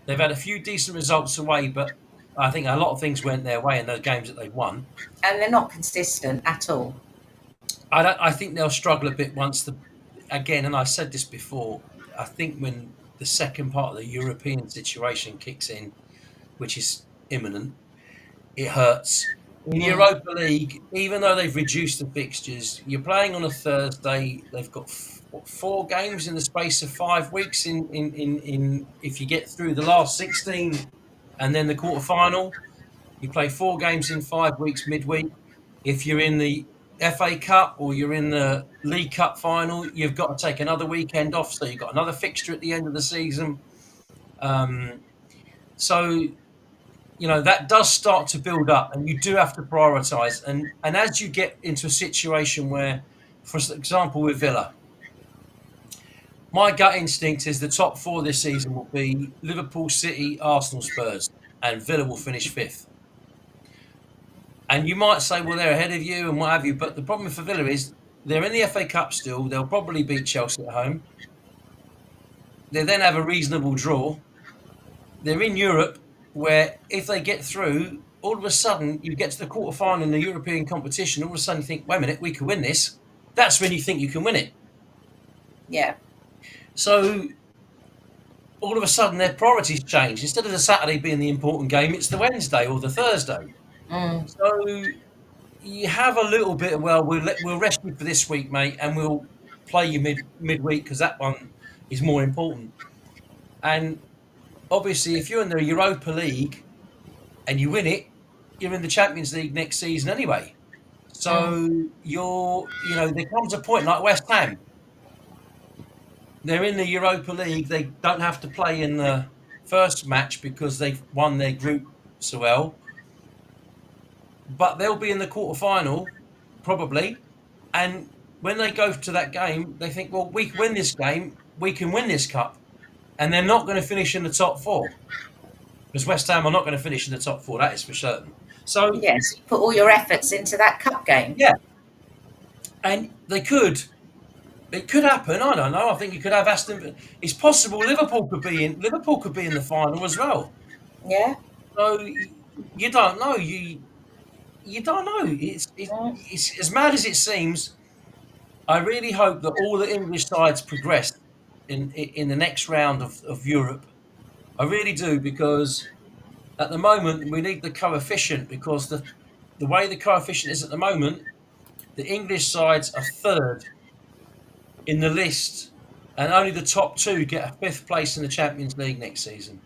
They've had a few decent results away, but I think a lot of things went their way in those games that they won. And they're not consistent at all. I think they'll struggle a bit again, and I said this before, I think when the second part of the European situation kicks in, which is imminent, it hurts. In the Europa League, even though they've reduced the fixtures, you're playing on a Thursday. They've got 4 games in the space of 5 weeks. In if you get through the last 16 and then the quarter final, you play 4 games in 5 weeks midweek. If you're in the FA Cup or you're in the League Cup final, you've got to take another weekend off. So you've got another fixture at the end of the season. So that does start to build up, and you do have to prioritise. And as you get into a situation where, for example, with Villa, my gut instinct is the top 4 this season will be Liverpool, City, Arsenal, Spurs, and Villa will finish 5th. And you might say, well, they're ahead of you and what have you, but the problem for Villa is they're in the FA Cup still. They'll probably beat Chelsea at home. They then have a reasonable draw. They're in Europe, where if they get through, all of a sudden you get to the quarterfinal in the European competition, all of a sudden you think, wait a minute, we could win this. That's when you think you can win it. Yeah. So all of a sudden their priorities change. Instead of the Saturday being the important game, it's the Wednesday or the Thursday. So you have a little bit of, well, we'll rest you for this week, mate, and we'll play you midweek because that one is more important. And obviously, if you're in the Europa League and you win it, you're in the Champions League next season anyway. So there comes a point like West Ham. They're in the Europa League. They don't have to play in the first match because they've won their group so well. But they'll be in the quarterfinal, probably. And when they go to that game, they think, well, we can win this game. We can win this cup. And they're not going to finish in the top 4. Because West Ham are not going to finish in the top 4, that is for certain. So yes, you put all your efforts into that cup game. Yeah. And they could. It could happen. I don't know. I think you could have Aston. It's possible Liverpool could be in the final as well. Yeah. So you don't know. You don't know. It's as mad as it seems. I really hope that all the English sides progress in the next round of Europe. I really do, because at the moment we need the coefficient, because the way the coefficient is at the moment, the English sides are 3rd in the list, and only the top 2 get a 5th place in the Champions League next season.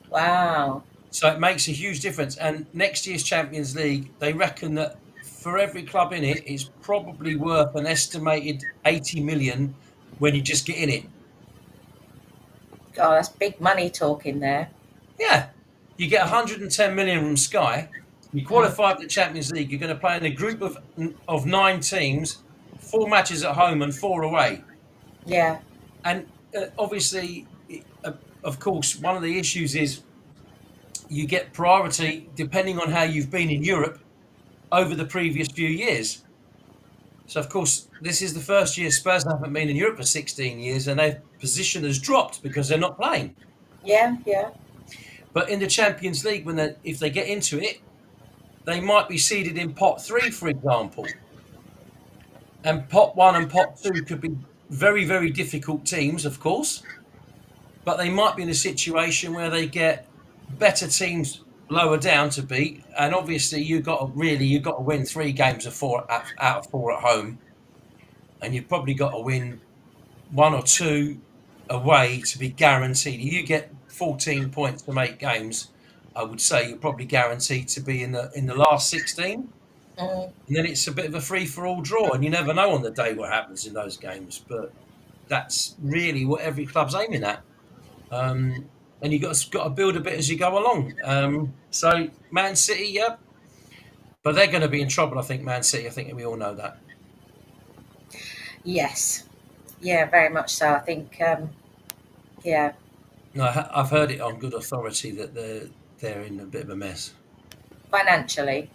Wow. So it makes a huge difference. And next year's Champions League, they reckon that for every club in it, it's probably worth an estimated 80 million when you just get in it. God, that's big money talking there. Yeah. You get 110 million from Sky. You qualify for the Champions League. You're going to play in a group of 9 teams, 4 matches at home and 4 away. Yeah. And obviously, of course, one of the issues is you get priority depending on how you've been in Europe over the previous few years. So, of course, this is the first year Spurs haven't been in Europe for 16 years, and their position has dropped because they're not playing. Yeah, yeah. But in the Champions League, if they get into it, they might be seeded in pot 3, for example. And pot 1 and pot 2 could be very, very difficult teams, of course. But they might be in a situation where they get better teams lower down to beat. And obviously, you've got to win 3 games out of 4 at home. And you've probably got to win 1 or 2 away to be guaranteed. If you get 14 points from 8 games, I would say you're probably guaranteed to be in the last 16. And then it's a bit of a free-for-all draw, and you never know on the day what happens in those games. But that's really what every club's aiming at. And you've got to build a bit as you go along. So Man City, yeah. But they're going to be in trouble, I think, Man City. I think we all know that. Yes. Yeah, very much so. I think, yeah. No, I've heard it on good authority that they're in a bit of a mess. Financially?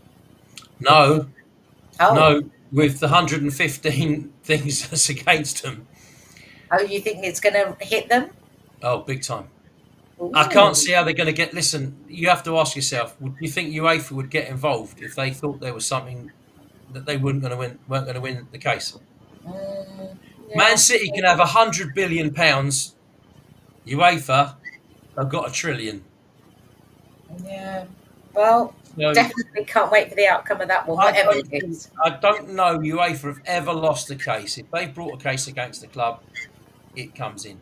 No, Oh. no, with the 115 things that's against them. Oh, you think it's going to hit them? Oh, big time. Ooh. I can't see how they're going to get. Listen, you have to ask yourself: would you think UEFA would get involved if they thought there was something that they weren't going to win the case? Yeah. Man City can have £100 billion. UEFA have got £1 trillion. Yeah. Well, So definitely can't wait for the outcome of that one, whatever it is. I don't know UEFA have ever lost a case. If they've brought a case against the club, it comes in.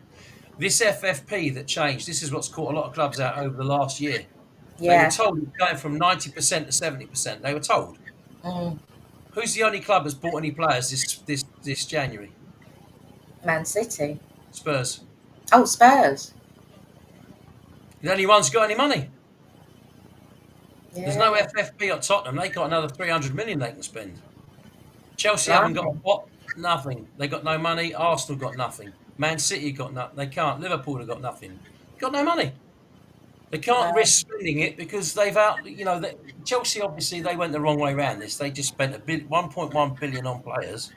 This FFP that changed, this is what's caught a lot of clubs out over the last year. They were Yeah. told it's going from 90% to 70%. They were told. Mm. Who's the only club that's bought any players this January? Man City. Spurs. Oh, Spurs. The only one's got any money. Yeah. There's no FFP at Tottenham. They got another 300 million they can spend. Chelsea haven't got what? Nothing. They got no money. Arsenal got nothing. Man City got nothing. They can't. Liverpool have got nothing. Got no money. They can't risk spending it because they've Chelsea obviously they went the wrong way around this. They just spent 1.1 billion on players,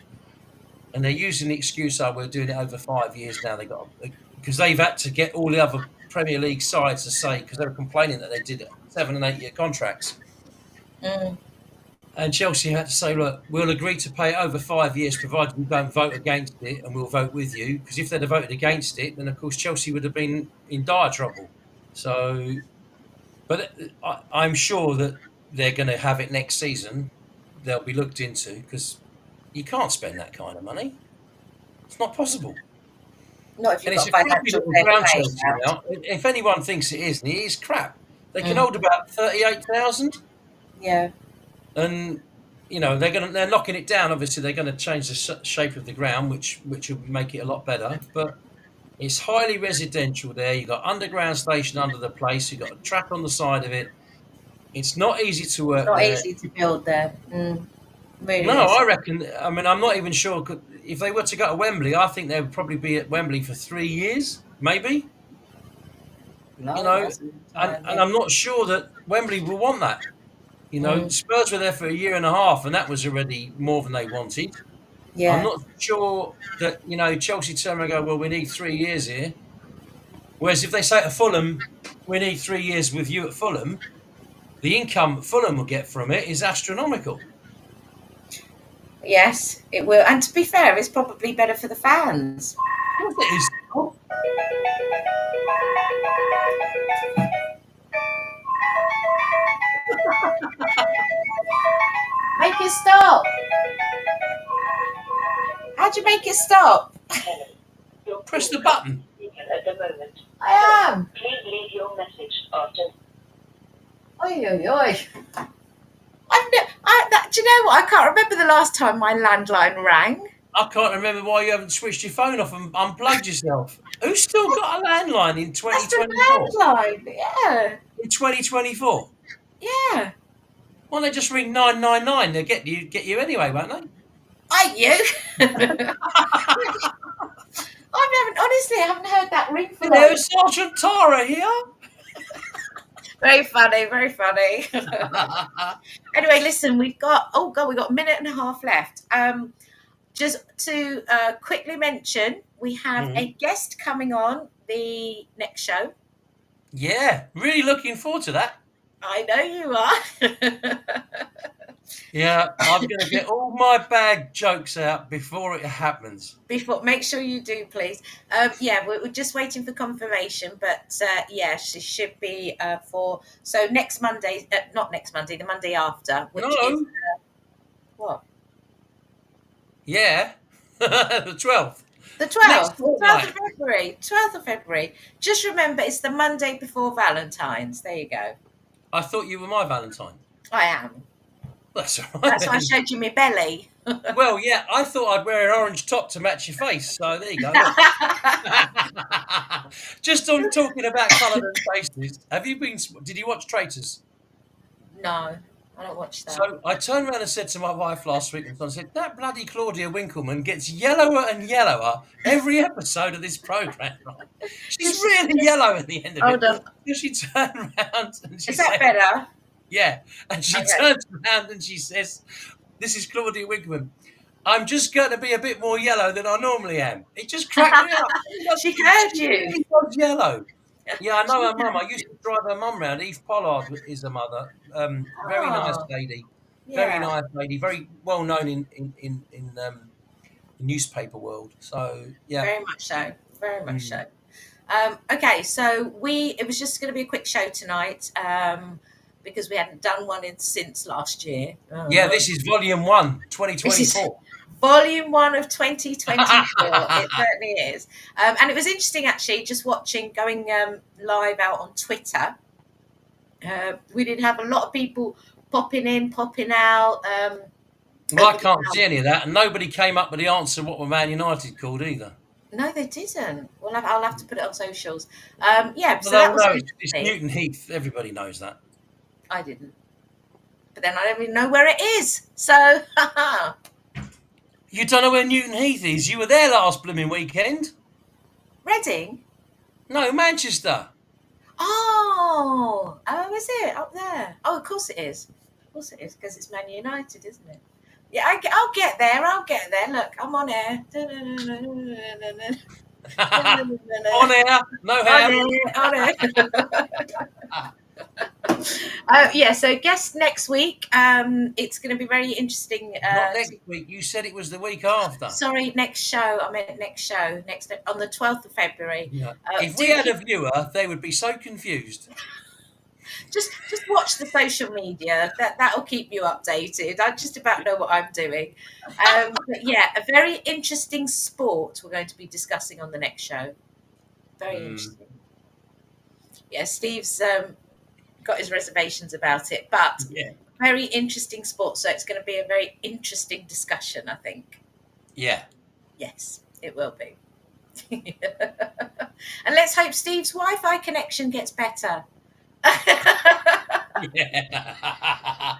and they're using the excuse, "Oh, we're doing it over 5 years now." Because they've had to get all the other Premier League sides to say, because they were complaining that they did 7 and 8 year contracts. Mm. And Chelsea had to say, look, we'll agree to pay it over 5 years, provided you don't vote against it, and we'll vote with you. Because if they'd have voted against it, then of course Chelsea would have been in dire trouble. So, but I'm sure that they're going to have it next season. They'll be looked into because you can't spend that kind of money. It's not possible. Not if you've And it's got a crappy financial little ground fair Chelsea play. now. If anyone thinks it is, and it is crap. They can hold about 38,000. Yeah. And they're knocking it down. Obviously, they're going to change the shape of the ground, which will make it a lot better. But it's highly residential there. You've got underground station under the place. You've got a track on the side of it. It's not easy to work Not there. easy to build there. Really No, is. I reckon. I mean, I'm not even sure. If they were to go to Wembley, I think they would probably be at Wembley for 3 years, maybe. No, And I'm not sure that Wembley will want that. Spurs were there for 1.5 years, and that was already more than they wanted. Yeah. I'm not sure that Chelsea turn around and go, well, we need 3 years here. Whereas if they say to Fulham, we need 3 years with you at Fulham, the income Fulham will get from it is astronomical. Yes, it will. And to be fair, it's probably better for the fans. Of course it is. Make it stop. How'd you make it stop? Press the button. At the moment. I am. Please leave your message after. Oi, oi, oi. Do you know what? I can't remember the last time my landline rang. I can't remember why you haven't switched your phone off and unplugged yourself. Who's still got a landline in 2024? That's a landline, yeah. In 2024? Yeah. Well, they just ring 999. They'll get you anyway, won't they? Ain't you? I haven't heard that ring for Hello, long. Sergeant Tara here. Very funny, very funny. Anyway, listen, we've got a minute and a half left. Just to quickly mention, we have a guest coming on the next show. Yeah, really looking forward to that. I know you are. Yeah, I'm going to get all my bad jokes out before it happens. Make sure you do, please. We're just waiting for confirmation, but she should be next Monday, not next Monday, the Monday after. Which is what? Yeah, the 12th. The 12th. 12th of February. 12th of February. Just remember, it's the Monday before Valentine's. There you go. I thought you were my Valentine. I am. That's all right. That's why I showed you my belly. Well, yeah, I thought I'd wear an orange top to match your face. So there you go. Just on talking about coloured faces, did you watch Traitors? No. I don't watch that. So I turned around and said to my wife last week, and I said, that bloody Claudia Winkleman gets yellower and yellower every episode of this programme. She's really yellow at the end of Hold it. on. So she turned around and she Is that said, better? yeah. And she Okay. turns around and she says, this is Claudia Winkleman. I'm just going to be a bit more yellow than I normally am. It just cracked me up. She heard you. Really was yellow. Yeah, I know her mum. I used to drive her mum round. Eve Pollard is her mother. Very nice Oh, lady. yeah. Very nice lady. Very well known in the newspaper world. So yeah. Very much so. Very much so. Okay, so it was just going to be a quick show tonight because we hadn't done one since last year. Yeah, this is volume 1, This is 2024. Volume 1 of 2024. It certainly is. And it was interesting, actually, just going live out on Twitter. We did have a lot of people popping in, popping out. Well, I can't see any of that, and nobody came up with the answer what were Man United called either. No, they didn't. I'll have to put it on socials. Yeah, so Well, that was no, good it's for me. Newton Heath. Everybody knows that. I didn't. But then I don't even know where it is. So, You don't know where Newton Heath is? You were there last blooming weekend. Reading? No, Manchester. Oh, is it up there? Oh, of course it is. Of course it is, because it's Man United, isn't it? Yeah, I'll get there. Look, I'm on air. On air, no hair. On air. Yeah, so guest next week. It's going to be very interesting. Not next week. You said it was the week after. Sorry, next show. I meant next show. On the 12th of February. Yeah. If we had a viewer, they would be so confused. Just watch the social media. That'll keep you updated. I just about know what I'm doing. But yeah, a very interesting sport we're going to be discussing on the next show. Very interesting. Yeah, Steve's got his reservations about it, but Yeah. very interesting sport. So it's going to be a very interesting discussion, I think. Yeah. Yes, it will be. And let's hope Steve's Wi-Fi connection gets better. Yeah.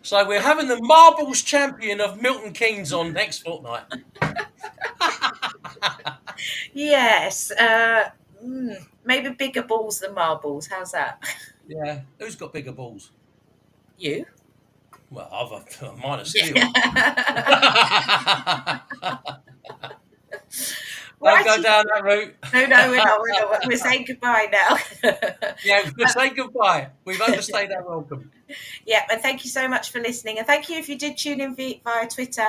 So we're having the marbles champion of Milton Keynes on next fortnight. Yes. Maybe bigger balls than marbles. How's that? Yeah. Who's got bigger balls? You? Well, mine are steel. Don't go down that route. No, we're not. We're saying goodbye now. Yeah, we're saying goodbye. We've overstayed our welcome. Yeah, and thank you so much for listening. And thank you if you did tune in via Twitter,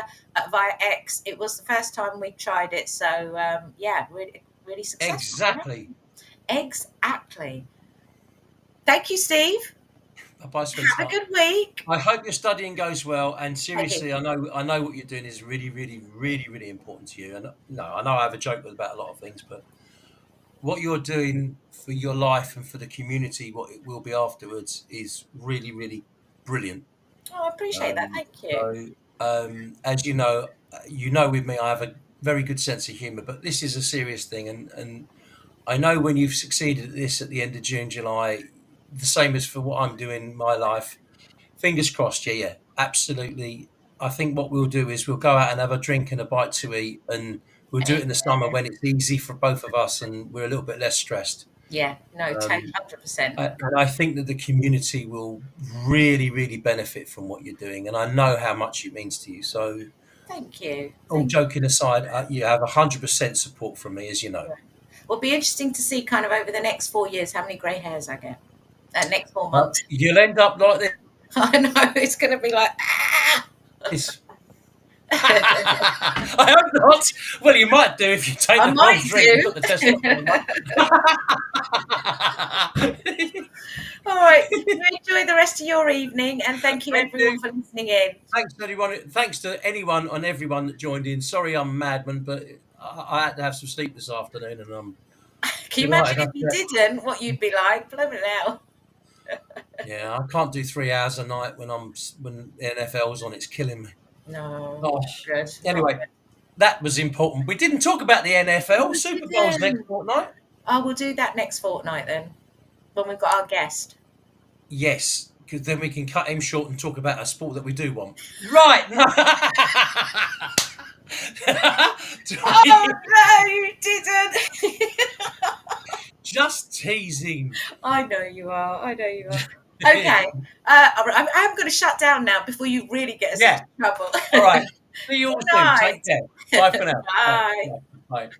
via X. It was the first time we tried it. So, yeah, really, really successful. Exactly. Thank you, Steve. Bye-bye, sweetheart. Have a good week. I hope your studying goes well. And seriously, I know what you're doing is really, really, really, really important to you. And no, I know I have a joke about a lot of things, but what you're doing for your life and for the community, what it will be afterwards, is really, really brilliant. Oh, I appreciate that. Thank you. So, as you know with me, I have a very good sense of humour, but this is a serious thing. And I know when you've succeeded at this at the end of June, July, the same as for what I'm doing in my life, fingers crossed. Yeah, absolutely. I think what we'll do is we'll go out and have a drink and a bite to eat, and we'll do it in the summer when it's easy for both of us and we're a little bit less stressed. Yeah, no, 100%. And I think that the community will really, really benefit from what you're doing, and I know how much it means to you. So, thank you. all joking aside, you have 100% support from me, as you know. It'll be interesting to see kind of over the next 4 years how many grey hairs I get. Next 4 months. You'll end up like this. I know, it's going to be like, I hope not. Well, you might do if you take the whole drink and put the test on. All right. Enjoy the rest of your evening, and thank you everyone for listening in. Thanks to anyone. Thanks to anyone and everyone that joined in. Sorry, I'm a madman, but I had to have some sleep this afternoon, and Can you imagine if you didn't, what you'd be like? Blow it out. Yeah, I can't do 3 hours a night when the NFL's on. It's killing me. No. Oh. Good. Anyway, that was important. We didn't talk about the NFL. Super Bowl's next fortnight. Oh, we'll do that next fortnight then, when we've got our guest. Yes, because then we can cut him short and talk about a sport that we do want. Right. Oh no, you didn't. Just teasing. I know you are. Okay, I'm going to shut down now before you really get us into trouble. All right. See you all Good soon. night. Take care. Bye for now. Bye. Bye.